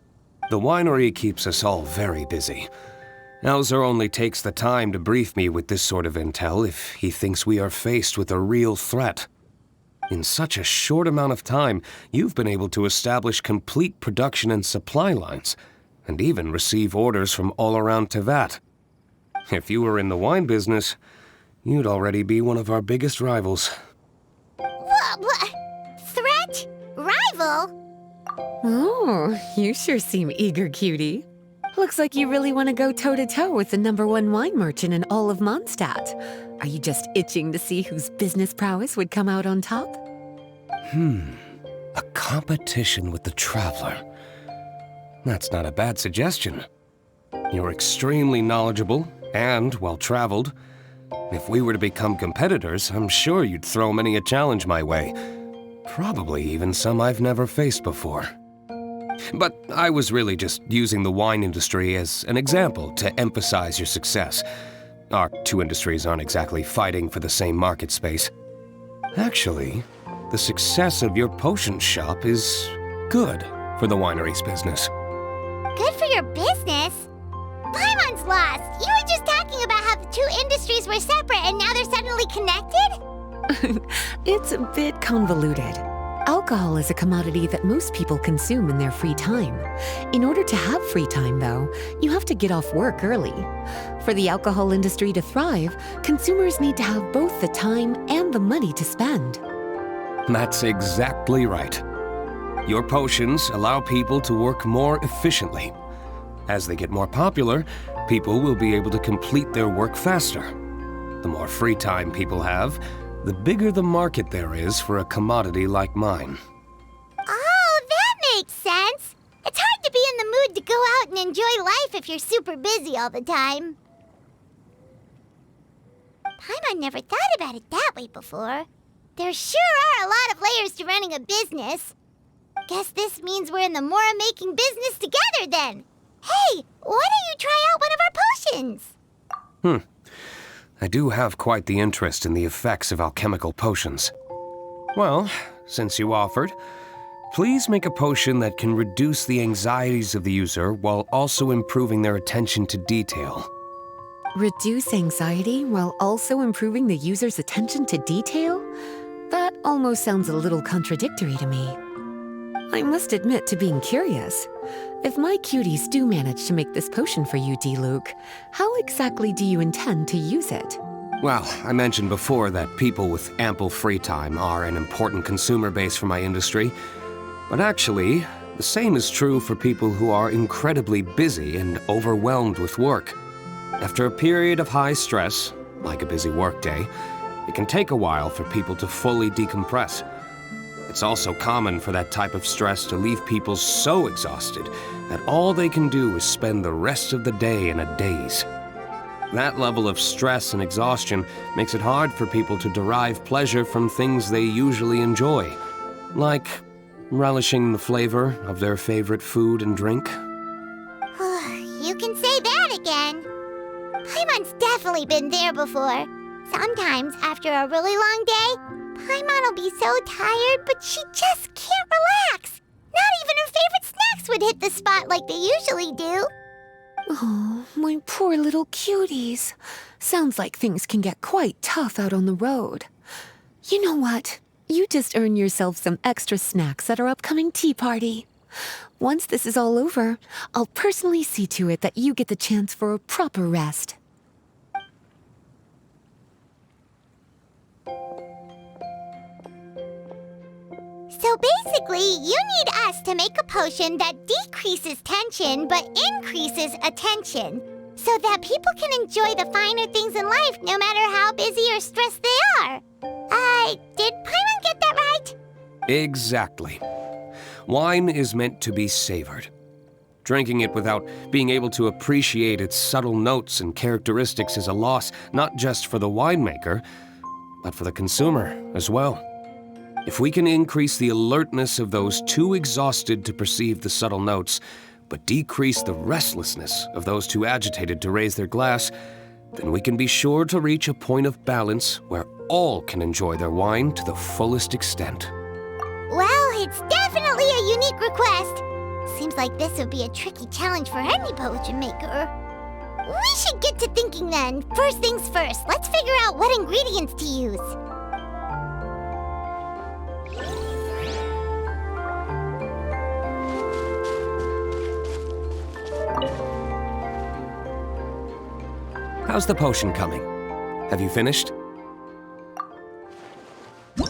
The winery keeps us all very busy. Elzer only takes the time to brief me with this sort of intel if he thinks we are faced with a real threat. In such a short amount of time, you've been able to establish complete production and supply lines, and even receive orders from all around Tevat. If you were in the wine business, you'd already be one of our biggest rivals. What? Threat? Rival? Oh, you sure seem eager, cutie. Looks like you really want to go toe-to-toe with the #1 wine merchant in all of Mondstadt. Are you just itching to see whose business prowess would come out on top? A competition with the Traveler. That's not a bad suggestion. You're extremely knowledgeable and well-traveled. If we were to become competitors, I'm sure you'd throw many a challenge my way. Probably even some I've never faced before. But I was really just using the wine industry as an example to emphasize your success. Our two industries aren't exactly fighting for the same market space. Actually, the success of your potion shop is good for the winery's business. Good for your business? Paimon's lost. You were just talking about how the two industries were separate and now they're suddenly connected? It's a bit convoluted. Alcohol is a commodity that most people consume in their free time. In order to have free time, though, you have to get off work early. For the alcohol industry to thrive, consumers need to have both the time and the money to spend. That's exactly right. Your potions allow people to work more efficiently. As they get more popular, people will be able to complete their work faster. The more free time people have, the bigger the market there is for a commodity like mine. Oh, that makes sense. It's hard to be in the mood to go out and enjoy life if you're super busy all the time. Paimon never thought about it that way before. There sure are a lot of layers to running a business. Guess this means we're in the Mora-making business together then. Hey, why don't you try out one of our potions? I do have quite the interest in the effects of alchemical potions. Well, since you offered, please make a potion that can reduce the anxieties of the user while also improving their attention to detail. Reduce anxiety while also improving the user's attention to detail? That almost sounds a little contradictory to me. I must admit to being curious. If my cuties do manage to make this potion for you, D-Luke, how exactly do you intend to use it? Well, I mentioned before that people with ample free time are an important consumer base for my industry. But actually, the same is true for people who are incredibly busy and overwhelmed with work. After a period of high stress, like a busy workday, it can take a while for people to fully decompress. It's also common for that type of stress to leave people so exhausted that all they can do is spend the rest of the day in a daze. That level of stress and exhaustion makes it hard for people to derive pleasure from things they usually enjoy, like relishing the flavor of their favorite food and drink. You can say that again. Paimon's definitely been there before. Sometimes, after a really long day, Paimon will be so tired, but she just can't relax. Not even her favorite snacks would hit the spot like they usually do. Oh, my poor little cuties. Sounds like things can get quite tough out on the road. You know what? You just earn yourself some extra snacks at our upcoming tea party. Once this is all over, I'll personally see to it that you get the chance for a proper rest. So basically, you need us to make a potion that decreases tension but increases attention, so that people can enjoy the finer things in life no matter how busy or stressed they are. Did Paimon get that right? Exactly. Wine is meant to be savored. Drinking it without being able to appreciate its subtle notes and characteristics is a loss not just for the winemaker, but for the consumer as well. If we can increase the alertness of those too exhausted to perceive the subtle notes, but decrease the restlessness of those too agitated to raise their glass, then we can be sure to reach a point of balance where all can enjoy their wine to the fullest extent. Well, it's definitely a unique request. Seems like this would be a tricky challenge for any potion maker. We should get to thinking then. First things first, let's figure out what ingredients to use. How's the potion coming? Have you finished? We're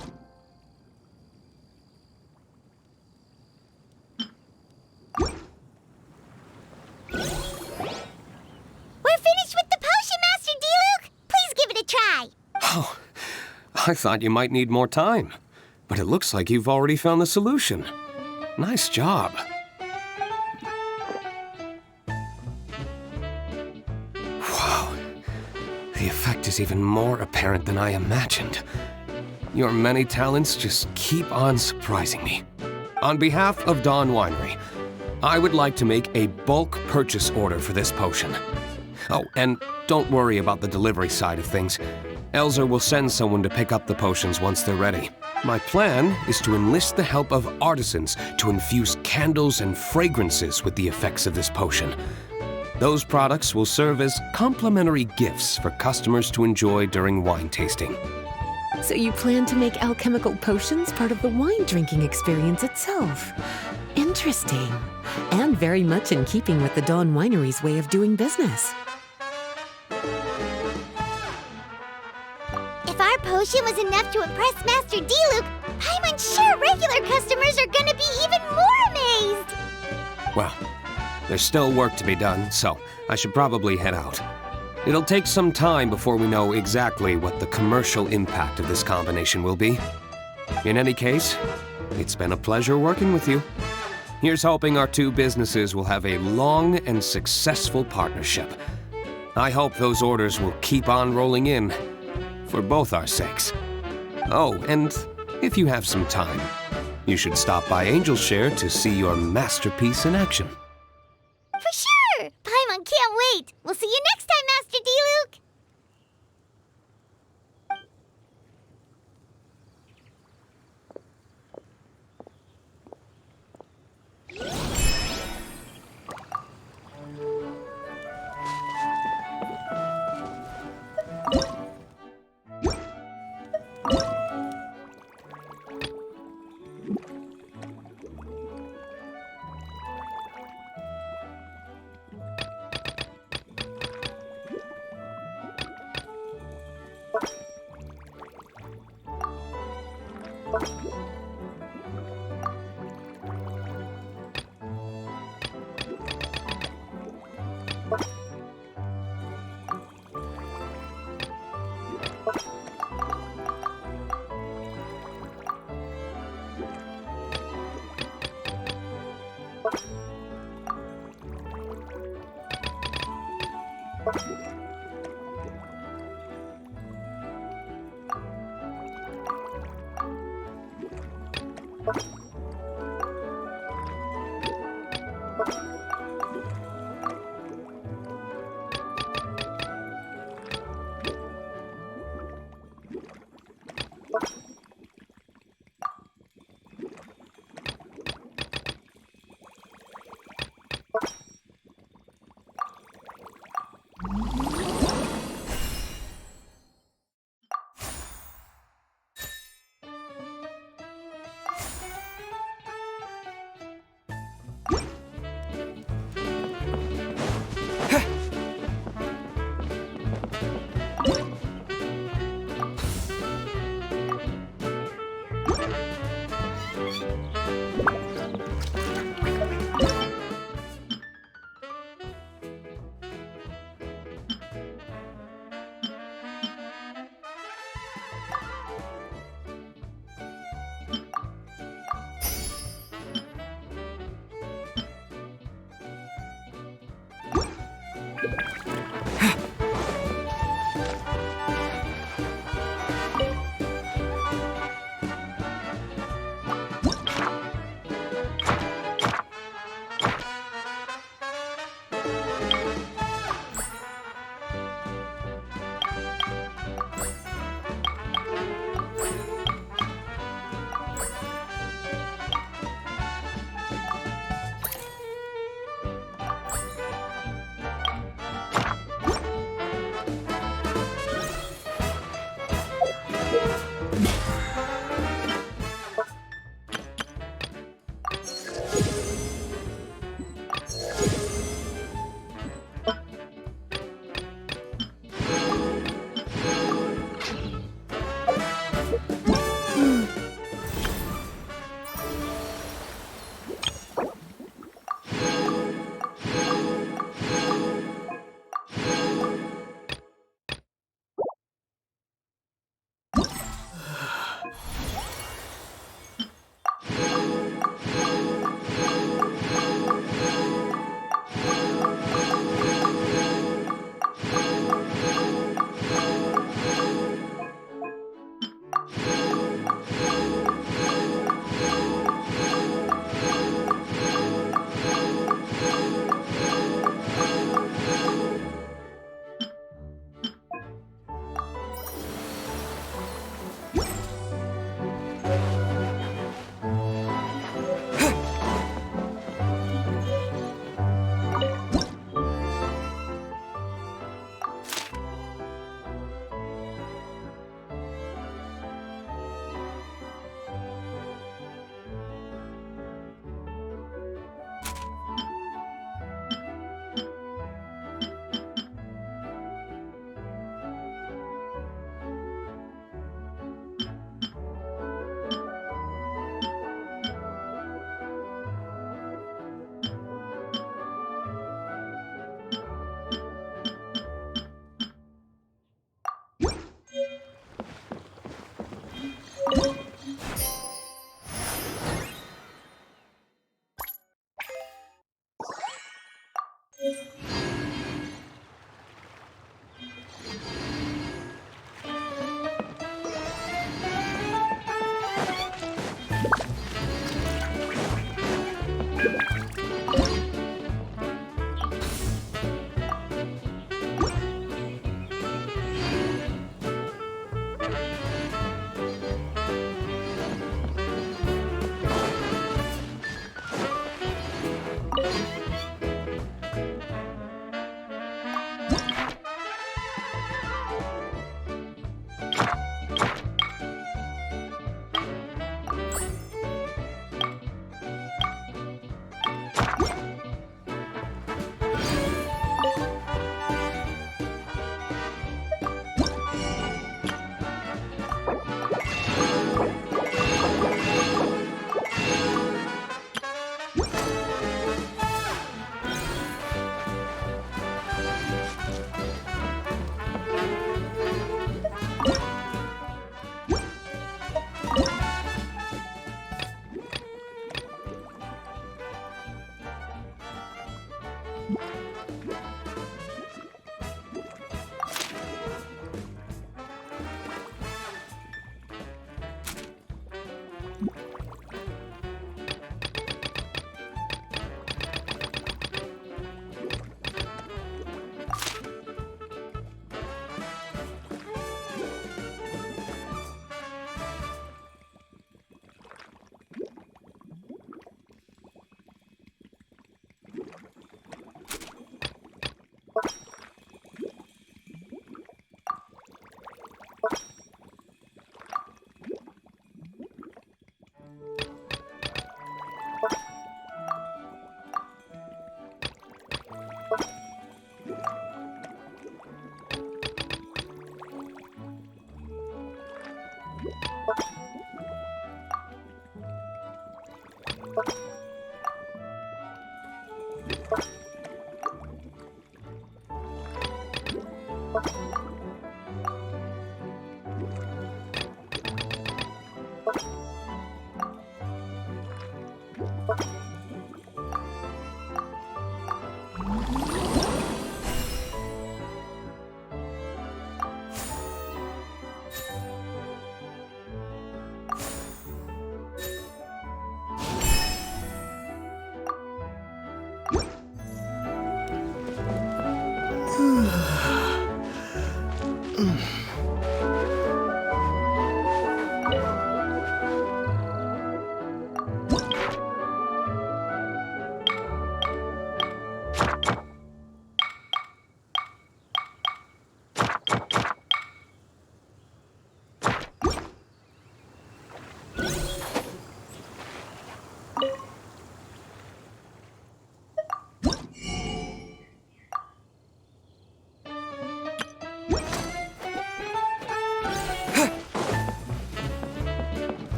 finished with the potion, Master D-Luke! Please give it a try! Oh, I thought you might need more time. But it looks like you've already found the solution. Nice job. Wow. The effect is even more apparent than I imagined. Your many talents just keep on surprising me. On behalf of Dawn Winery, I would like to make a bulk purchase order for this potion. Oh, and don't worry about the delivery side of things. Elzer will send someone to pick up the potions once they're ready. My plan is to enlist the help of artisans to infuse candles and fragrances with the effects of this potion. Those products will serve as complimentary gifts for customers to enjoy during wine tasting. So you plan to make alchemical potions part of the wine drinking experience itself. Interesting. And very much in keeping with the Dawn Winery's way of doing business. If our potion was enough to impress Master D-Luke, I'm sure regular customers are gonna be even more amazed! Well, there's still work to be done, so I should probably head out. It'll take some time before we know exactly what the commercial impact of this combination will be. In any case, it's been a pleasure working with you. Here's hoping our two businesses will have a long and successful partnership. I hope those orders will keep on rolling in, for both our sakes. Oh, and if you have some time, you should stop by Angel's Share to see your masterpiece in action. For sure! Paimon can't wait! We'll see you next time, Master D-Luke!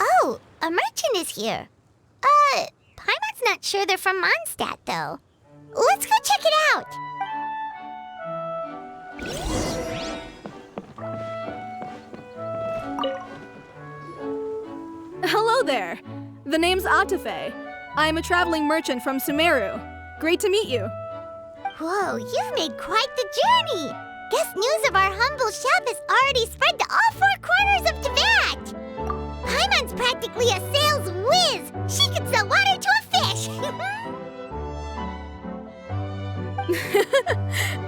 Oh, a merchant is here. Paimon's not sure they're from Mondstadt, though. Let's go check it out. Hello there. The name's Atafe. I'm a traveling merchant from Sumeru. Great to meet you. Whoa, you've made quite the journey. Guess news of our humble shop has already spread to all four corners of Tibet. Paimon's practically a sales whiz. She could sell water to a fish.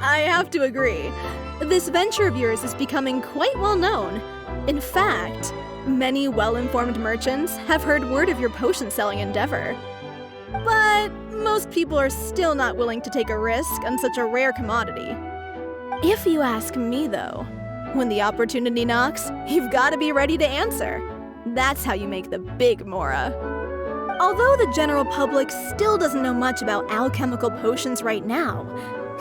I have to agree. This venture of yours is becoming quite well known. In fact, many well-informed merchants have heard word of your potion-selling endeavor. But most people are still not willing to take a risk on such a rare commodity. If you ask me, though, when the opportunity knocks, you've got to be ready to answer. That's how you make the big Mora. Although the general public still doesn't know much about alchemical potions right now,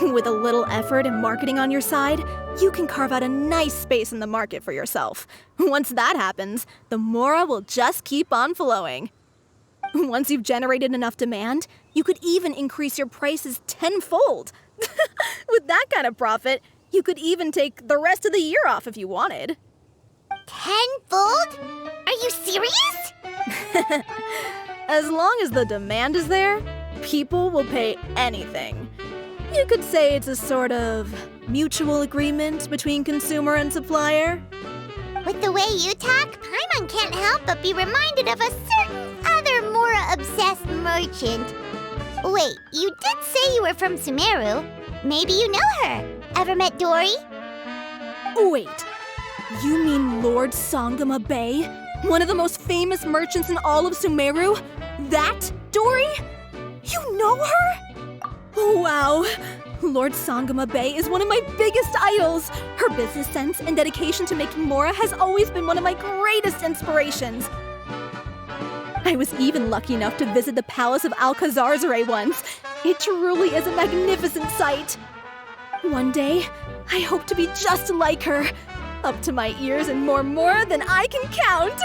with a little effort and marketing on your side, you can carve out a nice space in the market for yourself. Once that happens, the Mora will just keep on flowing. Once you've generated enough demand, you could even increase your prices tenfold. With that kind of profit, you could even take the rest of the year off if you wanted. Tenfold? Are you serious? As long as the demand is there, people will pay anything. You could say it's a sort of mutual agreement between consumer and supplier. With the way you talk, Paimon can't help but be reminded of a certain other Mora-obsessed merchant. Wait, you did say you were from Sumeru. Maybe you know her. Ever met Dory? Wait, you mean Lord Sangama Bay? One of the most famous merchants in all of Sumeru? That Dory? You know her? Wow. Lord Sangama Bay is one of my biggest idols. Her business sense and dedication to making Mora has always been one of my greatest inspirations. I was even lucky enough to visit the Palace of Alcazarzare once. It truly is a magnificent sight. One day, I hope to be just like her. Up to my ears in more Mora than I can count.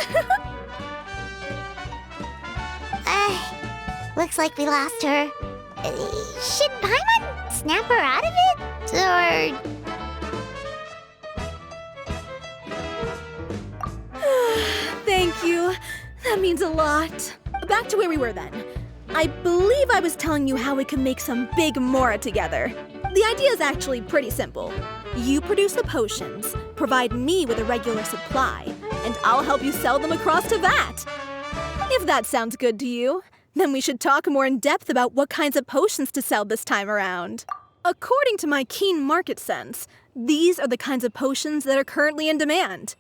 Looks like we lost her. Should Paimon snap her out of it? Or That means a lot. Back to where we were then. I believe I was telling you how we could make some big mora together. The idea is actually pretty simple. You produce the potions, provide me with a regular supply, and I'll help you sell them across to Vat. If that sounds good to you, then we should talk more in depth about what kinds of potions to sell this time around. According to my keen market sense, these are the kinds of potions that are currently in demand.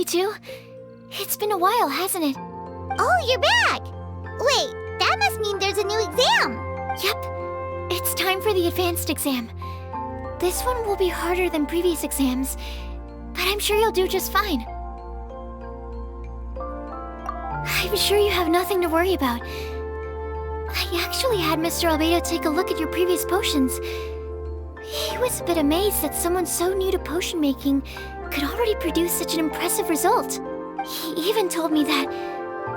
Two? It's been a while, hasn't it? Oh, you're back! Wait, that must mean there's a new exam! Yep, it's time for the advanced exam. This one will be harder than previous exams, but I'm sure you'll do just fine. I I'm sure you have nothing to worry about. I actually had Mr. Albedo take a look at your previous potions. He was a bit amazed that someone so new to potion making could already produce such an impressive result. He even told me that,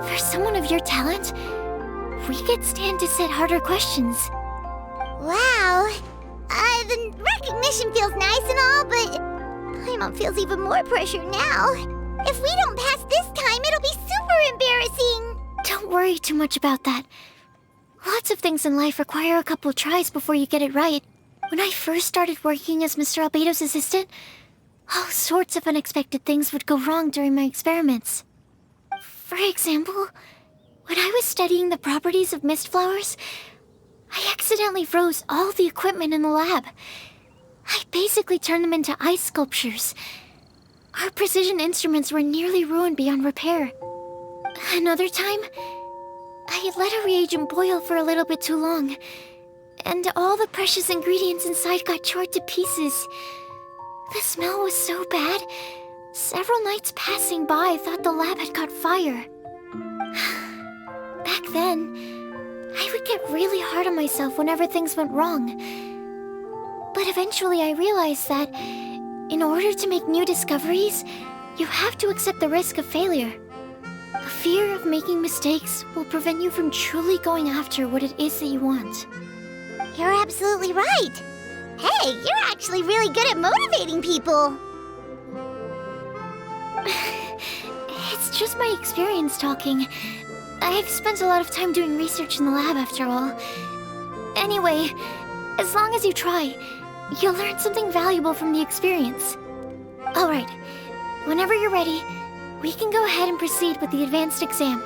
for someone of your talent, we could stand to set harder questions. Wow. The recognition feels nice and all, but Paimon feels even more pressure now. If we don't pass this time, it'll be super embarrassing. Don't worry too much about that. Lots of things in life require a couple tries before you get it right. When I first started working as Mr. Albedo's assistant, all sorts of unexpected things would go wrong during my experiments. For example, when I was studying the properties of mist flowers, I accidentally froze all the equipment in the lab. I basically turned them into ice sculptures. Our precision instruments were nearly ruined beyond repair. Another time, I let a reagent boil for a little bit too long, and all the precious ingredients inside got charred to pieces. The smell was so bad, several nights passing by thought the lab had caught fire. Back then, I would get really hard on myself whenever things went wrong. But eventually I realized that, in order to make new discoveries, you have to accept the risk of failure. A fear of making mistakes will prevent you from truly going after what it is that you want. You're absolutely right. Hey, you're actually really good at motivating people. It's just my experience talking. I've spent a lot of time doing research in the lab after all. Anyway, as long as you try, you'll learn something valuable from the experience. Alright, whenever you're ready, we can go ahead and proceed with the advanced exam.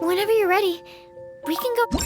Whenever you're ready, we can go...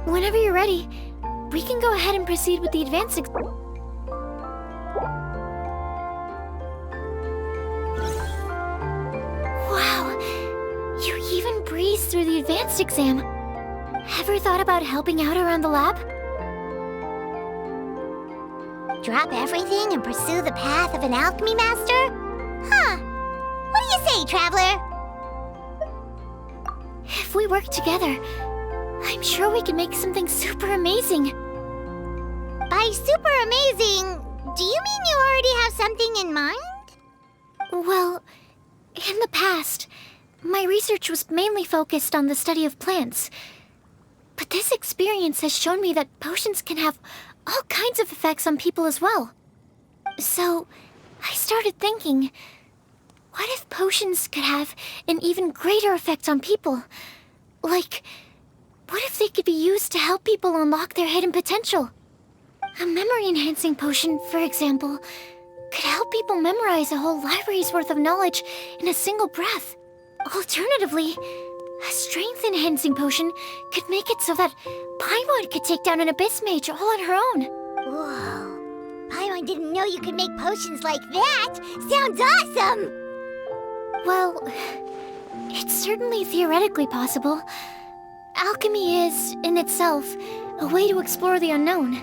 Whenever you're ready, we can go ahead and proceed with the advanced Wow! You even breezed through the advanced exam. Ever thought about helping out around the lab? Drop everything and pursue the path of an alchemy master? Huh. What do you say, Traveler? If we work together, I'm sure we can make something super amazing. By super amazing, do you mean you already have something in mind? Well, in the past, my research was mainly focused on the study of plants. But this experience has shown me that potions can have all kinds of effects on people as well. So, I started thinking, what if potions could have an even greater effect on people? Like, what if they could be used to help people unlock their hidden potential? A memory-enhancing potion, for example, could help people memorize a whole library's worth of knowledge in a single breath. Alternatively, a strength-enhancing potion could make it so that Paimon could take down an Abyss Mage all on her own. Whoa. Paimon didn't know you could make potions like that. Sounds awesome! Well, it's certainly theoretically possible. Alchemy is, in itself, a way to explore the unknown.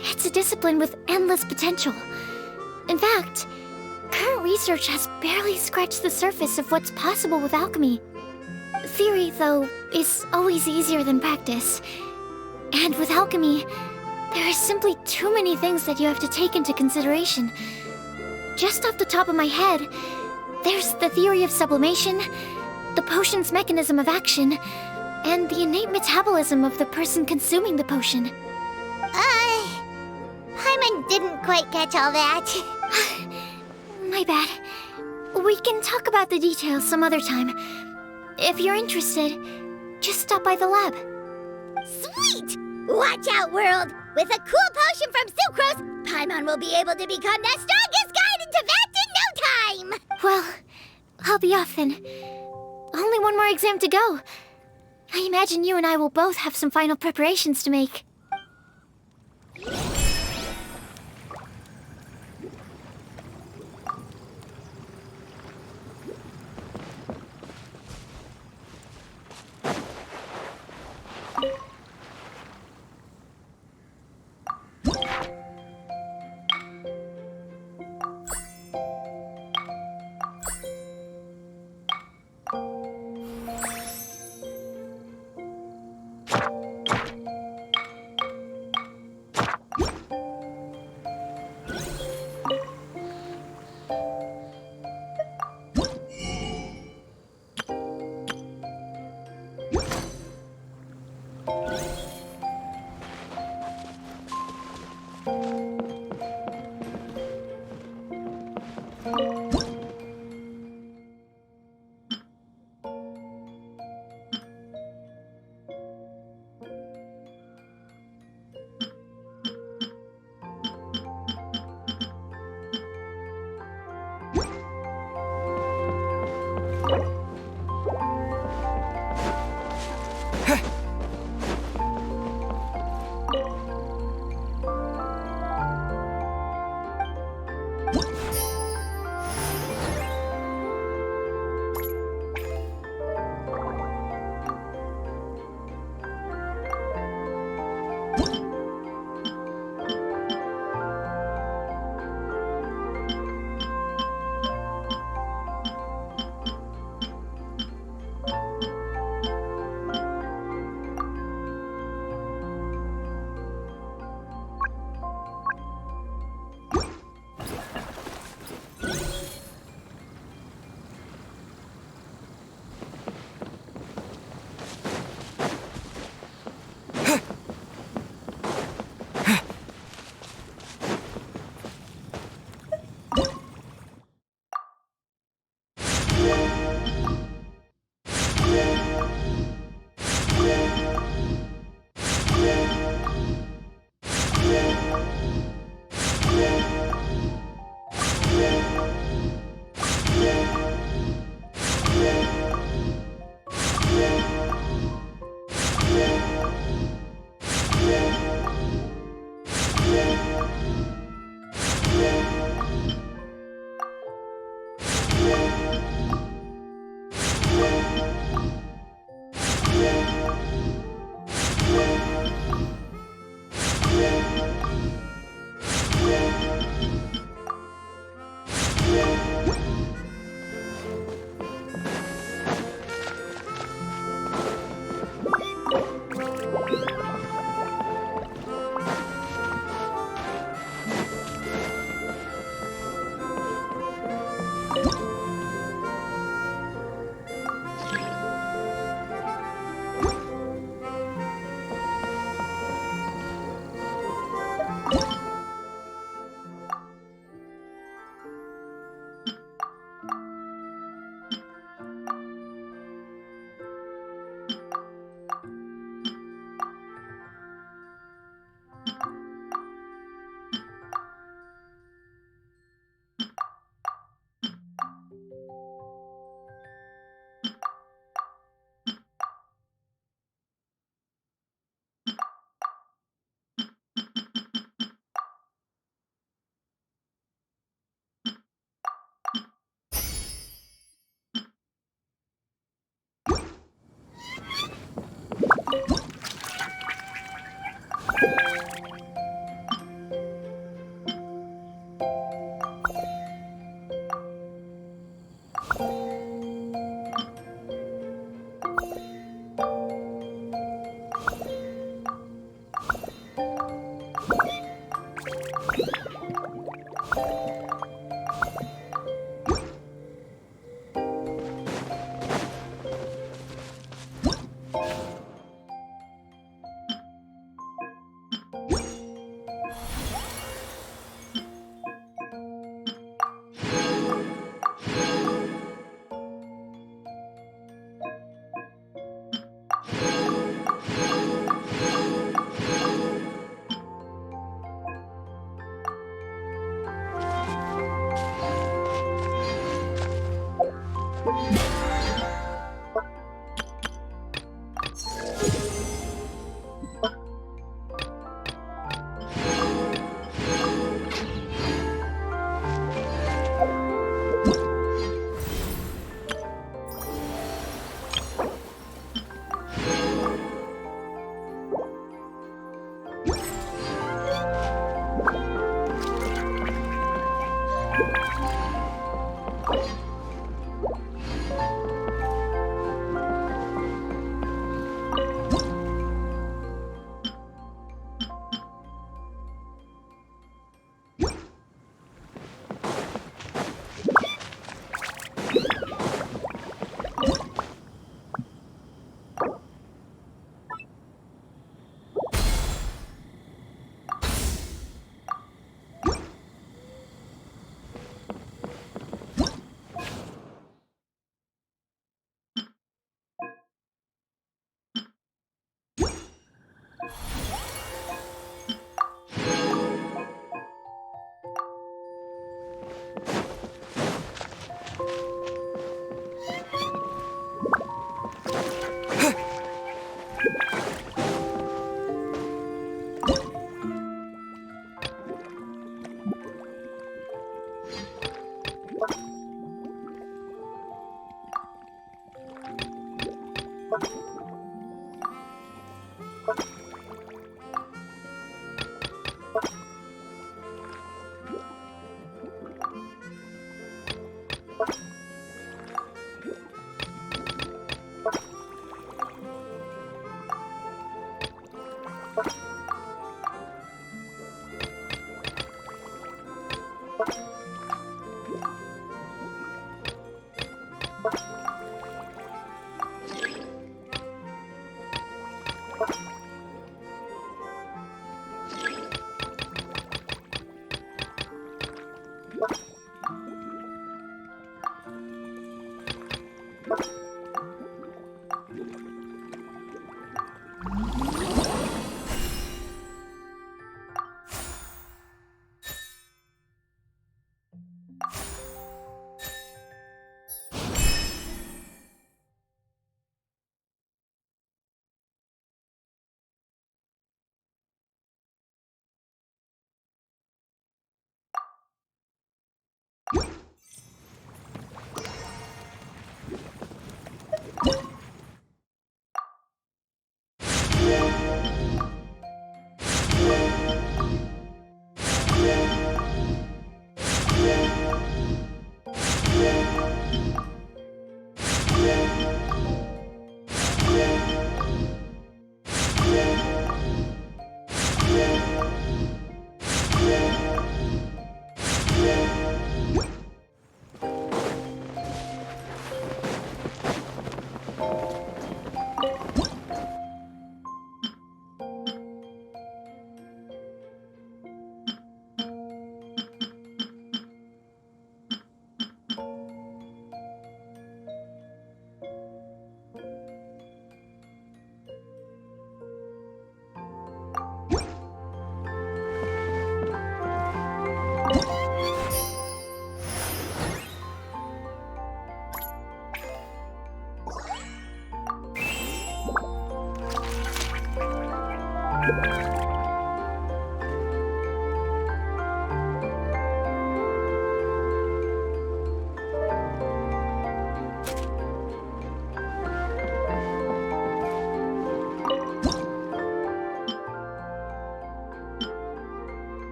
It's a discipline with endless potential. In fact, current research has barely scratched the surface of what's possible with alchemy. Theory, though, is always easier than practice. And with alchemy, there are simply too many things that you have to take into consideration. Just off the top of my head, there's the theory of sublimation, the potion's mechanism of action, and the innate metabolism of the person consuming the potion. Paimon didn't quite catch all that. My bad. We can talk about the details some other time. If you're interested, just stop by the lab. Sweet! Watch out, world! With a cool potion from Sucrose, Paimon will be able to become the strongest guide in Teyvat in no time! Well, I'll be off then. Only one more exam to go. I imagine you and I will both have some final preparations to make.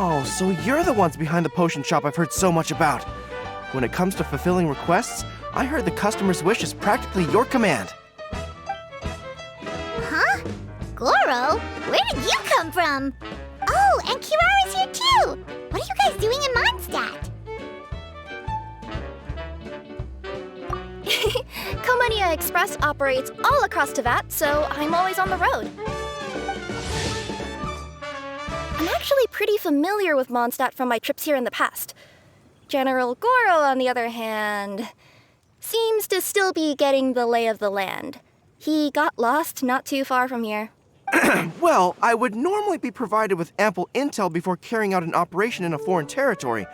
Oh, so you're the ones behind the potion shop I've heard so much about. When it comes to fulfilling requests, I heard the customer's wish is practically your command. Huh? Goro? Where did you come from? Oh, and Kirara's here too! What are you guys doing in Mondstadt? Komania Express operates all across Teyvat, so I'm always on the road. I'm actually pretty familiar with Mondstadt from my trips here in the past. General Goro, on the other hand, seems to still be getting the lay of the land. He got lost not too far from here. Well, I would normally be provided with ample intel before carrying out an operation in a foreign territory.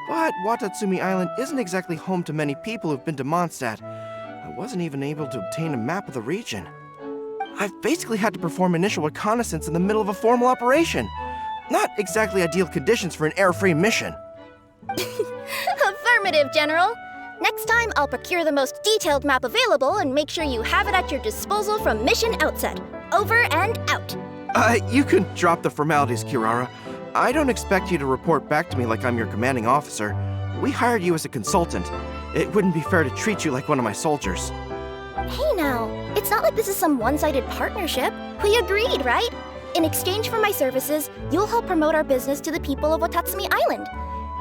But Watatsumi Island isn't exactly home to many people who've been to Mondstadt. I wasn't even able to obtain a map of the region. I've basically had to perform initial reconnaissance in the middle of a formal operation. Not exactly ideal conditions for an error-free mission. Affirmative, General. Next time, I'll procure the most detailed map available and make sure you have it at your disposal from mission outset. Over and out. You can drop the formalities, Kirara. I don't expect you to report back to me like I'm your commanding officer. We hired you as a consultant. It wouldn't be fair to treat you like one of my soldiers. Hey now, it's not like this is some one-sided partnership. We agreed, right? In exchange for my services, you'll help promote our business to the people of Watatsumi Island.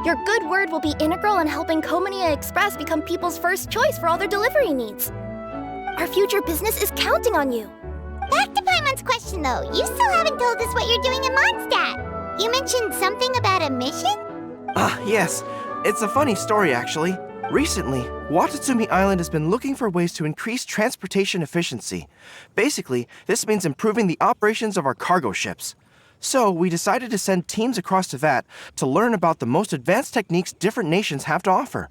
Your good word will be integral in helping Komania Express become people's first choice for all their delivery needs. Our future business is counting on you. Back to Paimon's question though, you still haven't told us what you're doing in Mondstadt. You mentioned something about a mission? Yes. It's a funny story, actually. Recently, Watatsumi Island has been looking for ways to increase transportation efficiency. Basically, this means improving the operations of our cargo ships. So, we decided to send teams across Teyvat to learn about the most advanced techniques different nations have to offer.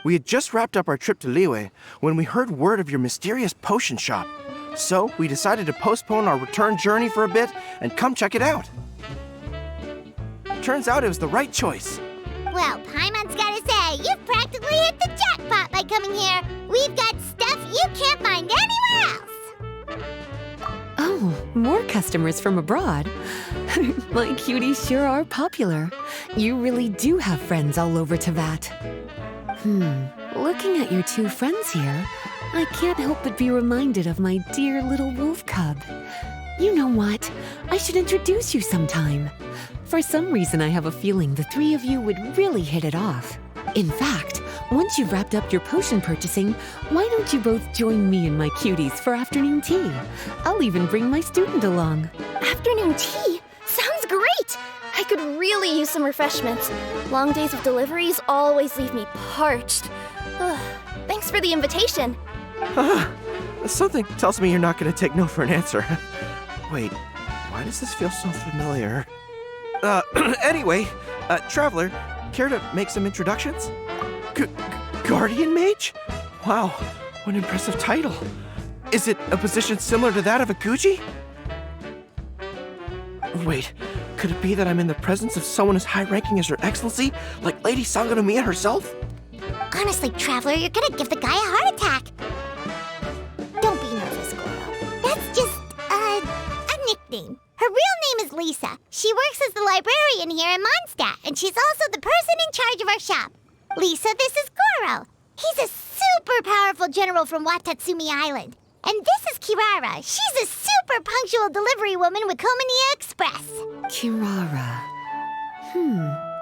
We had just wrapped up our trip to Liyue when we heard word of your mysterious potion shop. So, we decided to postpone our return journey for a bit and come check it out. Turns out it was the right choice. Well, Paimon's gotta say, you've practically hit the jackpot by coming here. We've got stuff you can't find anywhere else. Oh, more customers from abroad. My cuties sure are popular. You really do have friends all over Teyvat. Looking at your two friends here, I can't help but be reminded of my dear little wolf cub. You know what? I should introduce you sometime. For some reason, I have a feeling the three of you would really hit it off. In fact, once you've wrapped up your potion purchasing, why don't you both join me and my cuties for afternoon tea? I'll even bring my student along. Afternoon tea? Sounds great! I could really use some refreshments. Long days of deliveries always leave me parched. Ugh. Thanks for the invitation. Something tells me you're not going to take no for an answer. Wait, why does this feel so familiar? Anyway, Traveler, care to make some introductions? Guardian Mage? Wow, what an impressive title. Is it a position similar to that of a Guji? Wait, could it be that I'm in the presence of someone as high-ranking as Her Excellency, like Lady Sangonomiya herself? Honestly, Traveler, you're gonna give the guy a heart attack. Don't be nervous, Goro. That's just, a nickname. Her real name is Lisa. She works as the librarian here in Mondstadt, and she's also the person in charge of our shop. Lisa, this is Goro. He's a super powerful general from Watatsumi Island. And this is Kirara. She's a super punctual delivery woman with Komania Express. Kirara.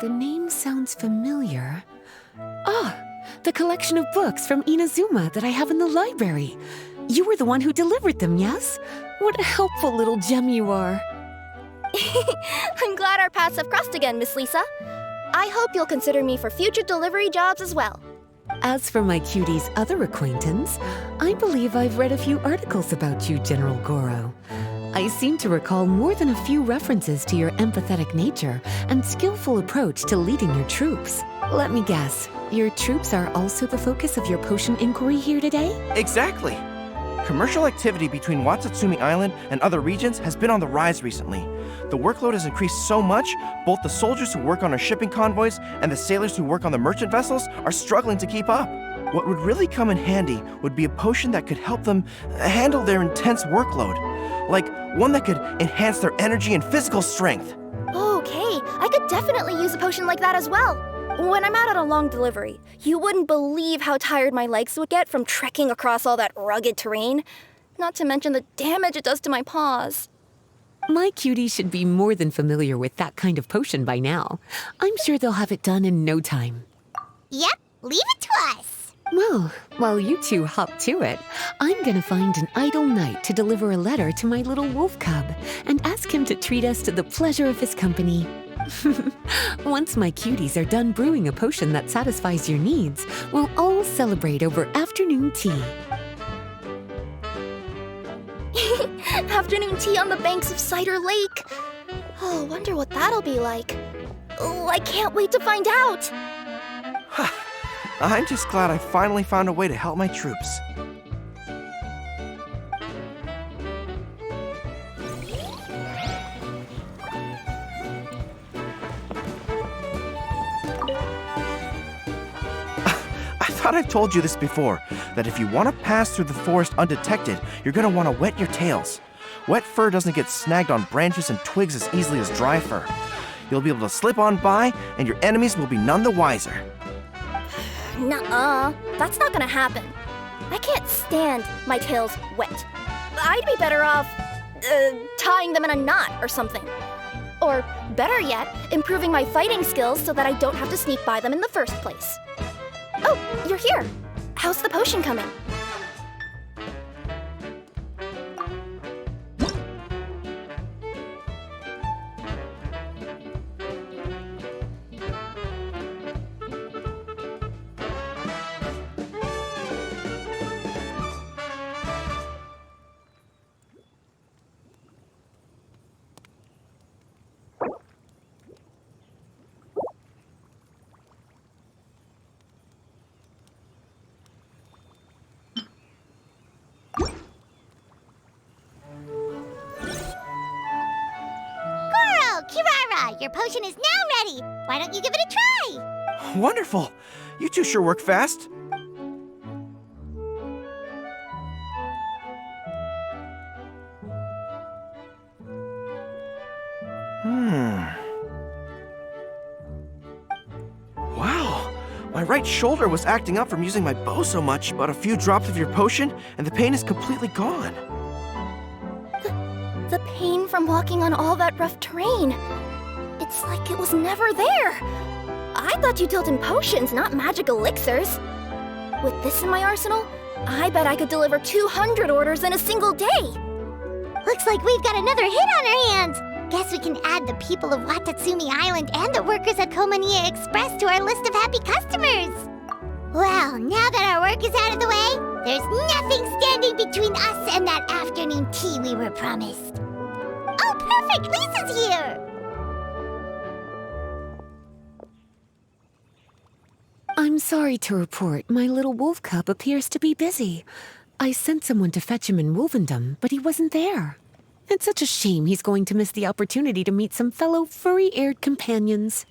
The name sounds familiar. Ah, the collection of books from Inazuma that I have in the library. You were the one who delivered them, yes? What a helpful little gem you are. I'm glad our paths have crossed again, Miss Lisa. I hope you'll consider me for future delivery jobs as well. As for my cutie's other acquaintance, I believe I've read a few articles about you, General Goro. I seem to recall more than a few references to your empathetic nature and skillful approach to leading your troops. Let me guess, your troops are also the focus of your potion inquiry here today? Exactly. Commercial activity between Watatsumi Island and other regions has been on the rise recently. The workload has increased so much, both the soldiers who work on our shipping convoys and the sailors who work on the merchant vessels are struggling to keep up. What would really come in handy would be a potion that could help them handle their intense workload. Like one that could enhance their energy and physical strength. Okay, I could definitely use a potion like that as well. When I'm out on a long delivery, you wouldn't believe how tired my legs would get from trekking across all that rugged terrain. Not to mention the damage it does to my paws. My cutie should be more than familiar with that kind of potion by now. I'm sure they'll have it done in no time. Yep, leave it to us. Well, while you two hop to it, I'm gonna find an idle knight to deliver a letter to my little wolf cub and ask him to treat us to the pleasure of his company. Once my cuties are done brewing a potion that satisfies your needs, we'll all celebrate over afternoon tea. Afternoon tea on the banks of Cider Lake. Oh, wonder what that'll be like. Oh, I can't wait to find out. I'm just glad I finally found a way to help my troops. I thought I've told you this before, that if you want to pass through the forest undetected, you're going to want to wet your tails. Wet fur doesn't get snagged on branches and twigs as easily as dry fur. You'll be able to slip on by, and your enemies will be none the wiser. Nuh-uh, that's not gonna happen. I can't stand my tails wet. I'd be better off, tying them in a knot or something. Or, better yet, improving my fighting skills so that I don't have to sneak by them in the first place. Oh, you're here. How's the potion coming? Kirara, your potion is now ready. Why don't you give it a try? Wonderful! You two sure work fast. Wow! My right shoulder was acting up from using my bow so much, but a few drops of your potion, and the pain is completely gone. The pain from walking on all that rough terrain. It's like it was never there. I thought you dealt in potions, not magic elixirs. With this in my arsenal, I bet I could deliver 200 orders in a single day. Looks like we've got another hit on our hands. Guess we can add the people of Watatsumi Island and the workers at Komaniya Express to our list of happy customers. Well, now that our work is out of the way, there's nothing standing between us and that afternoon tea we were promised. Oh, perfect! Lisa's here! I'm sorry to report my little wolf cub appears to be busy. I sent someone to fetch him in Wolvendom, but he wasn't there. It's such a shame he's going to miss the opportunity to meet some fellow furry-haired companions.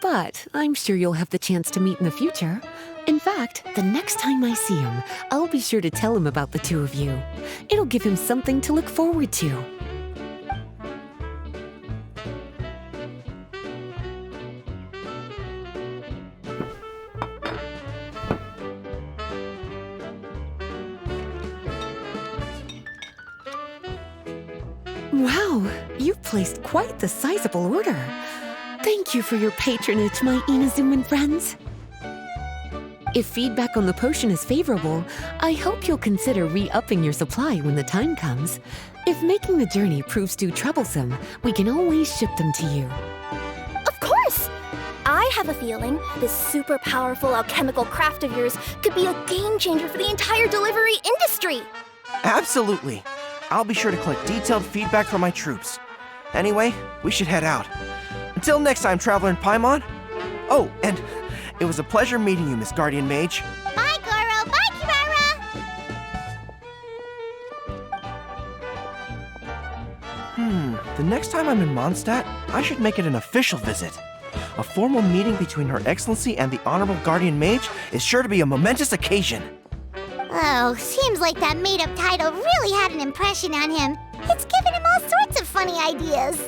But I'm sure you'll have the chance to meet in the future. In fact, the next time I see him, I'll be sure to tell him about the two of you. It'll give him something to look forward to. Wow, you've placed quite the sizable order. Thank you for your patronage, my Inazuman friends. If feedback on the potion is favorable, I hope you'll consider re-upping your supply when the time comes. If making the journey proves too troublesome, we can always ship them to you. Of course! I have a feeling this super powerful alchemical craft of yours could be a game changer for the entire delivery industry. Absolutely. I'll be sure to collect detailed feedback from my troops. Anyway, we should head out. Until next time, Traveler in Paimon. Oh, and it was a pleasure meeting you, Miss Guardian Mage. Bye, Goro! Bye, Kirara! The next time I'm in Mondstadt, I should make it an official visit. A formal meeting between Her Excellency and the Honorable Guardian Mage is sure to be a momentous occasion. Oh, seems like that made-up title really had an impression on him. It's given him all sorts of funny ideas.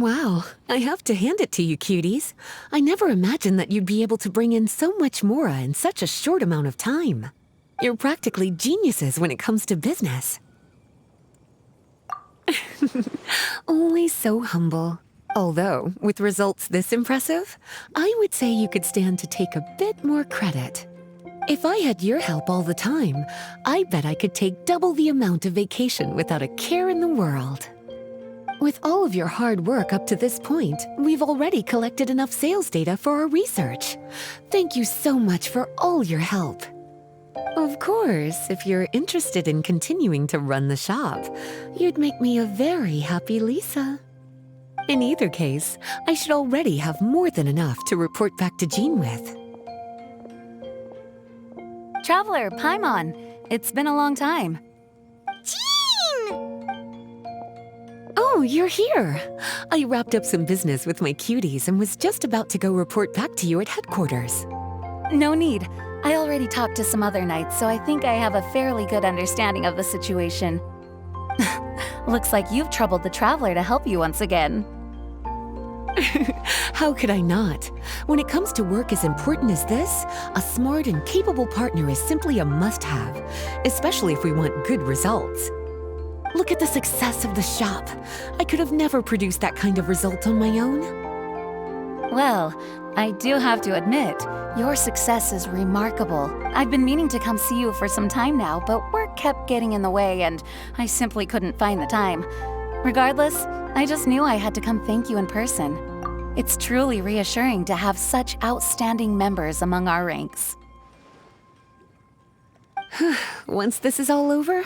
Wow, I have to hand it to you, cuties. I never imagined that you'd be able to bring in so much mora in such a short amount of time. You're practically geniuses when it comes to business. Always so humble. Although, with results this impressive, I would say you could stand to take a bit more credit. If I had your help all the time, I bet I could take double the amount of vacation without a care in the world. With all of your hard work up to this point, we've already collected enough sales data for our research. Thank you so much for all your help. Of course, if you're interested in continuing to run the shop, you'd make me a very happy Lisa. In either case, I should already have more than enough to report back to Jean with. Traveler, Paimon, it's been a long time. Jean! Oh, you're here. I wrapped up some business with my cuties and was just about to go report back to you at headquarters. No need. I already talked to some other knights, so I think I have a fairly good understanding of the situation. Looks like you've troubled the Traveler to help you once again. How could I not? When it comes to work as important as this, a smart and capable partner is simply a must-have, especially if we want good results. Look at the success of the shop. I could have never produced that kind of result on my own. Well, I do have to admit, your success is remarkable. I've been meaning to come see you for some time now, but work kept getting in the way and I simply couldn't find the time. Regardless, I just knew I had to come thank you in person. It's truly reassuring to have such outstanding members among our ranks. Once this is all over,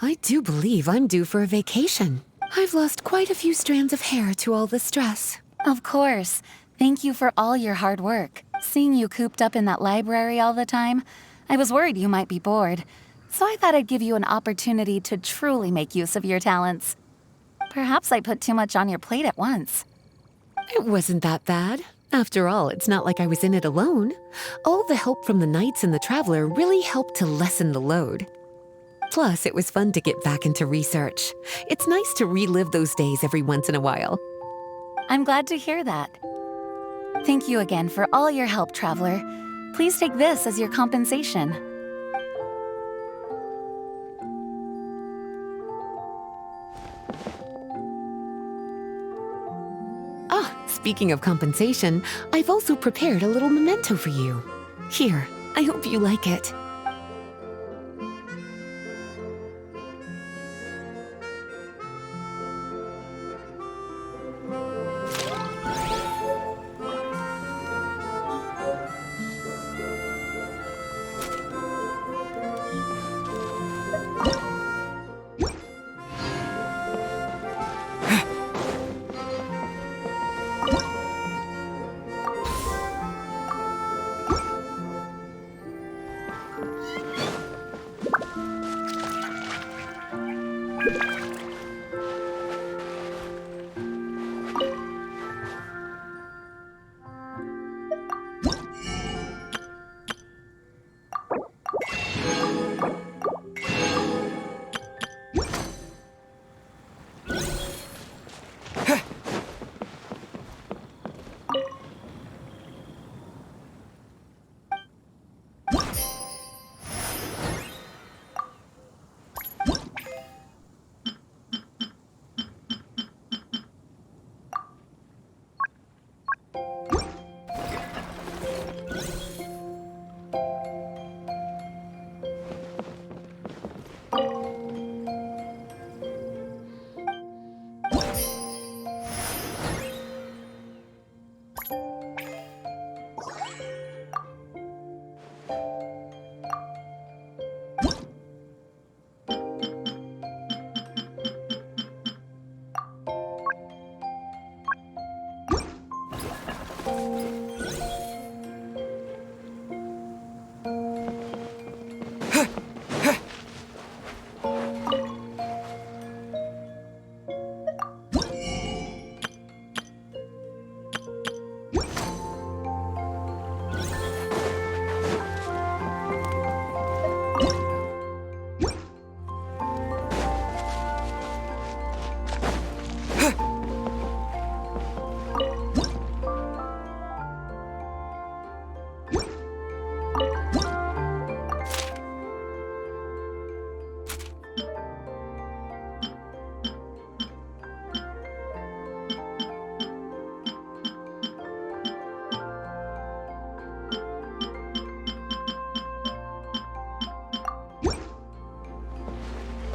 I do believe I'm due for a vacation. I've lost quite a few strands of hair to all the stress. Of course. Thank you for all your hard work. Seeing you cooped up in that library all the time, I was worried you might be bored. So I thought I'd give you an opportunity to truly make use of your talents. Perhaps I put too much on your plate at once. It wasn't that bad. After all, it's not like I was in it alone. All the help from the Knights and the Traveler really helped to lessen the load. Plus, it was fun to get back into research. It's nice to relive those days every once in a while. I'm glad to hear that. Thank you again for all your help, Traveler. Please take this as your compensation. Speaking of compensation, I've also prepared a little memento for you. Here, I hope you like it.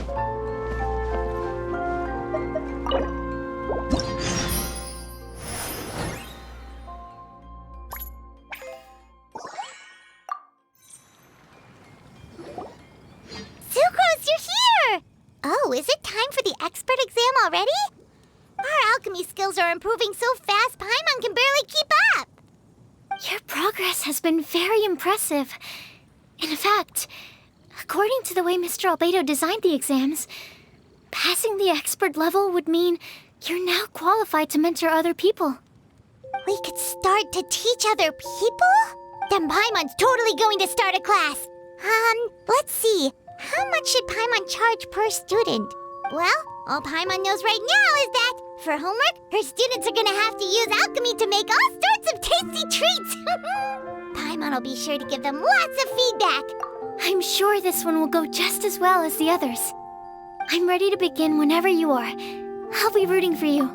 Sucrose, you're here! Oh, is it time for the expert exam already? Our alchemy skills are improving so fast, Paimon can barely keep up! Your progress has been very impressive. In fact, according to the way Mr. Albedo designed the exams, passing the expert level would mean you're now qualified to mentor other people. We could start to teach other people? Then Paimon's totally going to start a class. Let's see. How much should Paimon charge per student? Well, all Paimon knows right now is that, for homework, her students are gonna have to use alchemy to make all sorts of tasty treats. Paimon will be sure to give them lots of feedback. I'm sure this one will go just as well as the others. I'm ready to begin whenever you are. I'll be rooting for you.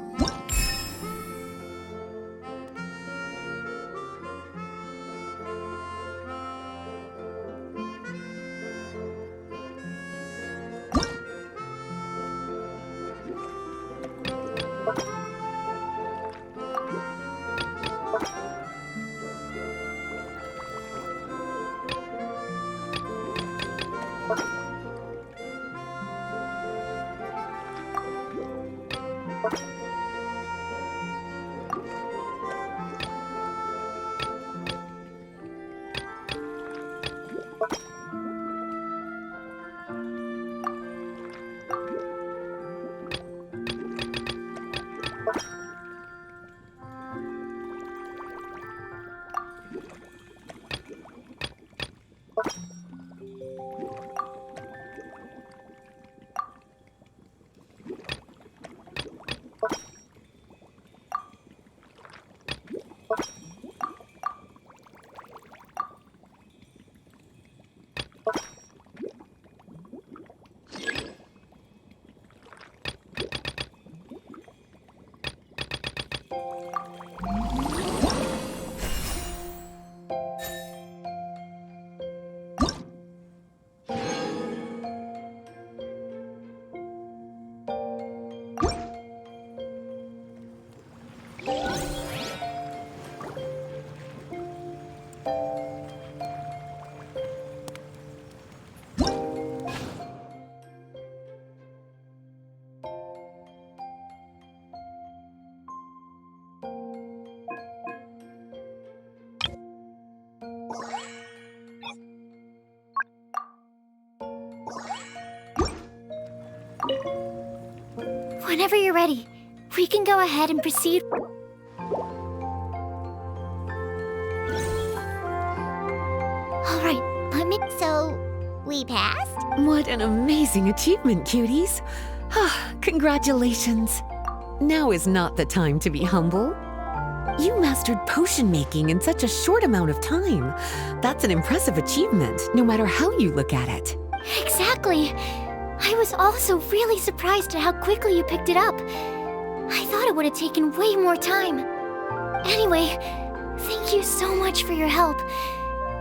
Whenever you're ready, we can go ahead and proceed. All right, let me... So, we passed? What an amazing achievement, cuties. Congratulations. Now is not the time to be humble. You mastered potion making in such a short amount of time. That's an impressive achievement, no matter how you look at it. Exactly. I was also really surprised at how quickly you picked it up. I thought it would have taken way more time. Anyway, thank you so much for your help.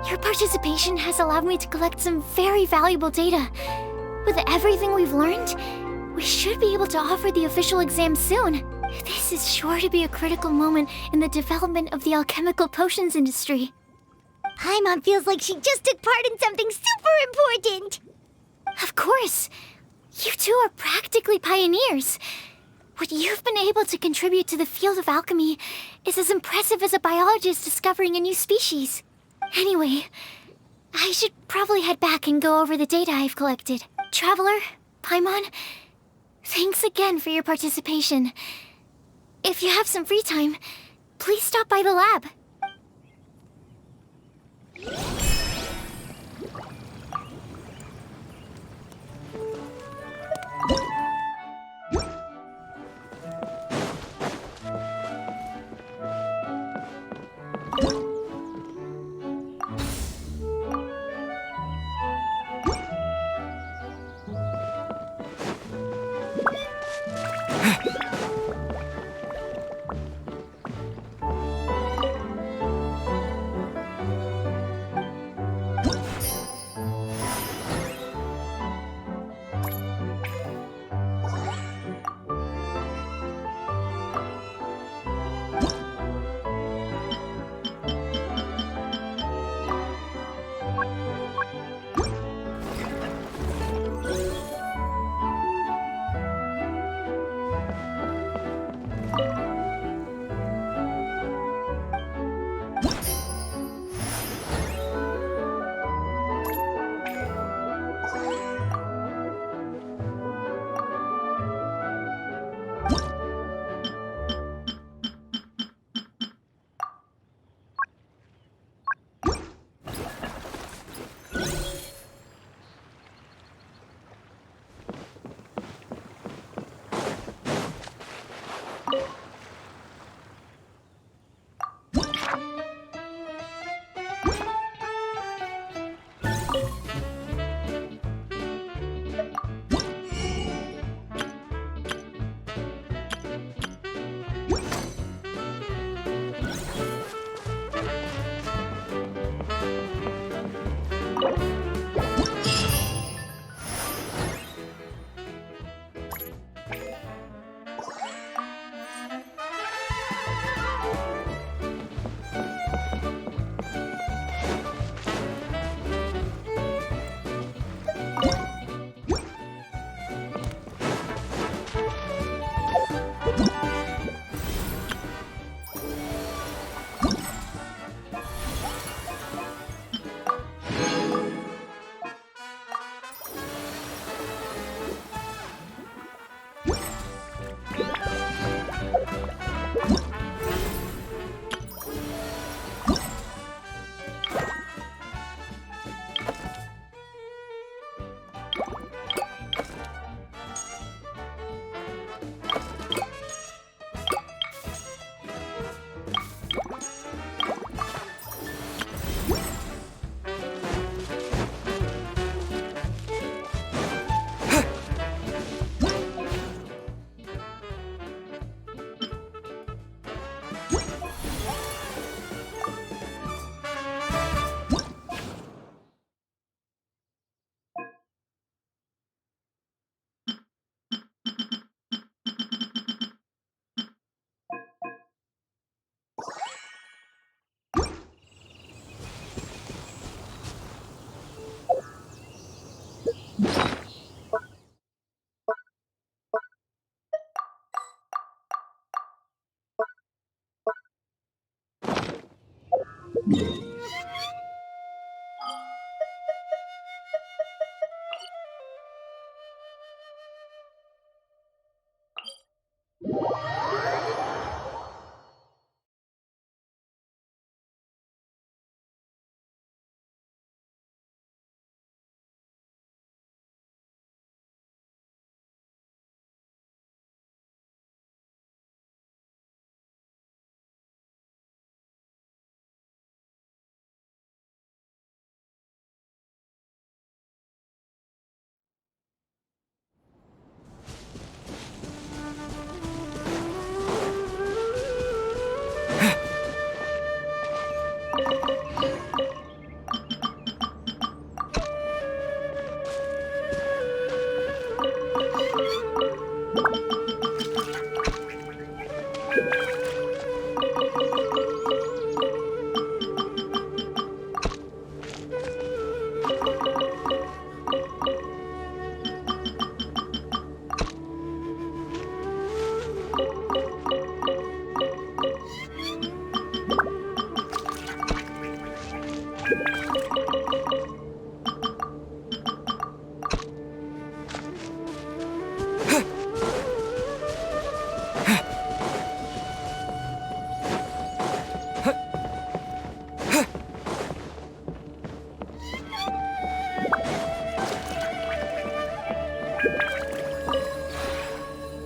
Your participation has allowed me to collect some very valuable data. With everything we've learned, we should be able to offer the official exam soon. This is sure to be a critical moment in the development of the alchemical potions industry. Paimon feels like she just took part in something super important. Of course. You two are practically pioneers. What you've been able to contribute to the field of alchemy is as impressive as a biologist discovering a new species. Anyway, I should probably head back and go over the data I've collected. Traveler, Paimon, thanks again for your participation. If you have some free time, please stop by the lab.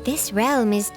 This realm is...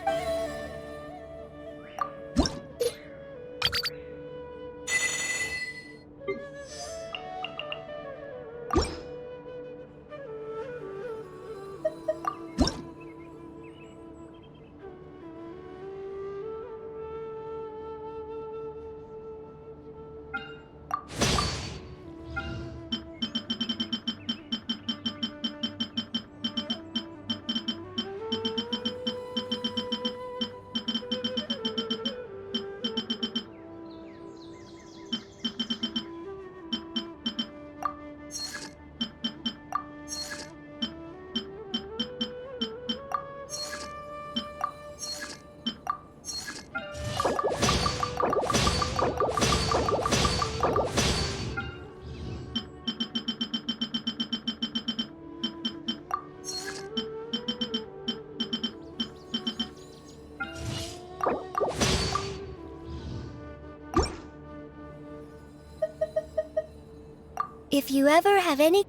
If you ever have any...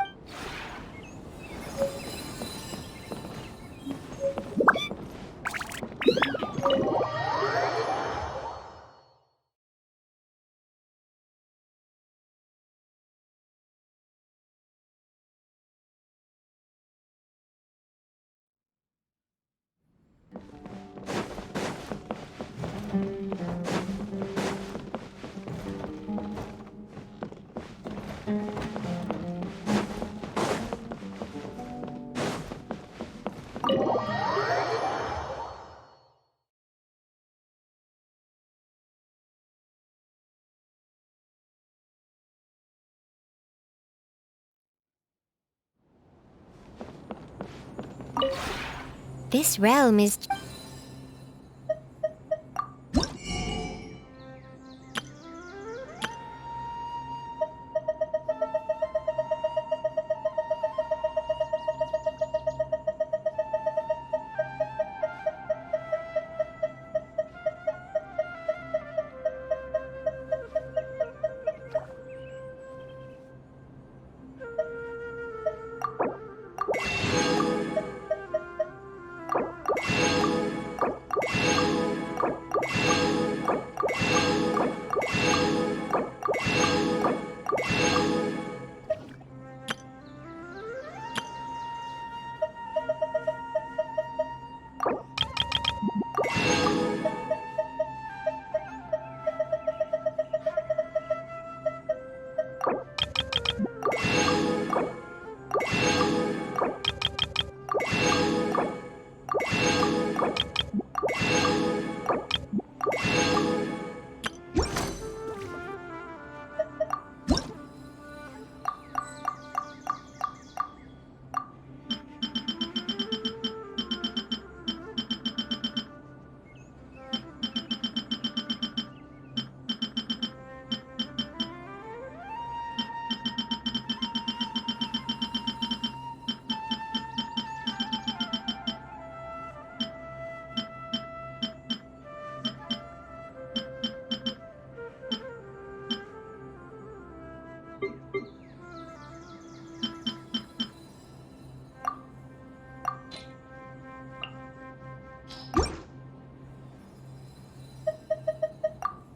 This realm is...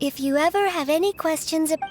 If you ever have any questions about...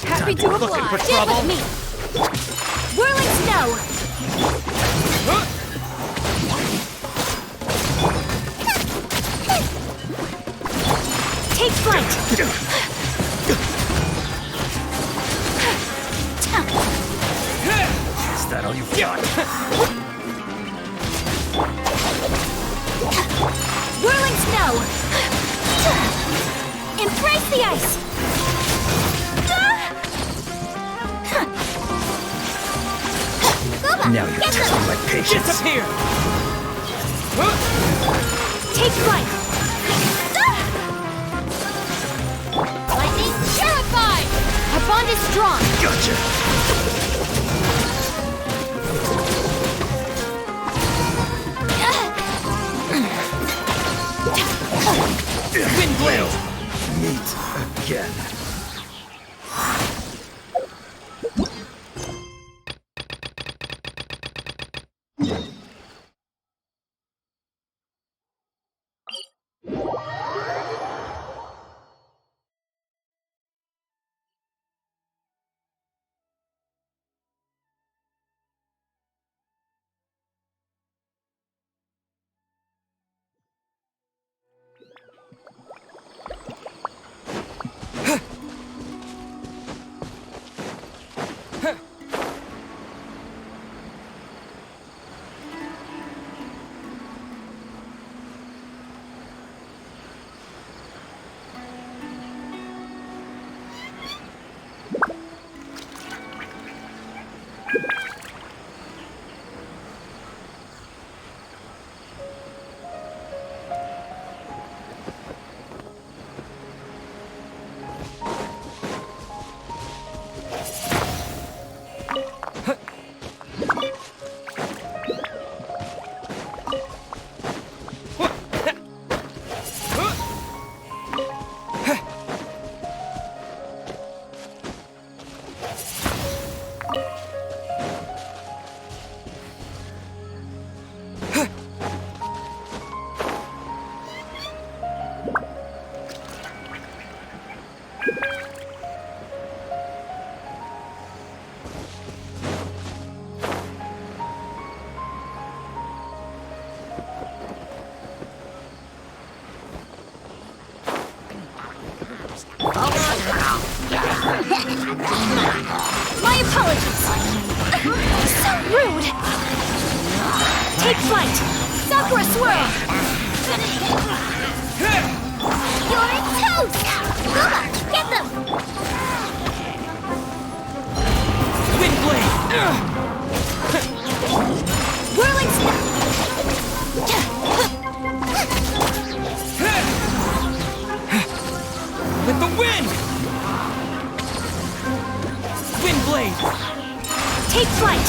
Happy to oblige. Get with me. Whirling snow. Take flight. Is that all you've got? Whirling snow. Embrace the ice. Now you're testing my patience. Disappear! Take flight. Windblade! Meet again. My apologies! So rude! Take flight! Sakura swirl! You're toast! Luma, get them! Windblade! Whirling snap! With the wind! Windblade! Take flight!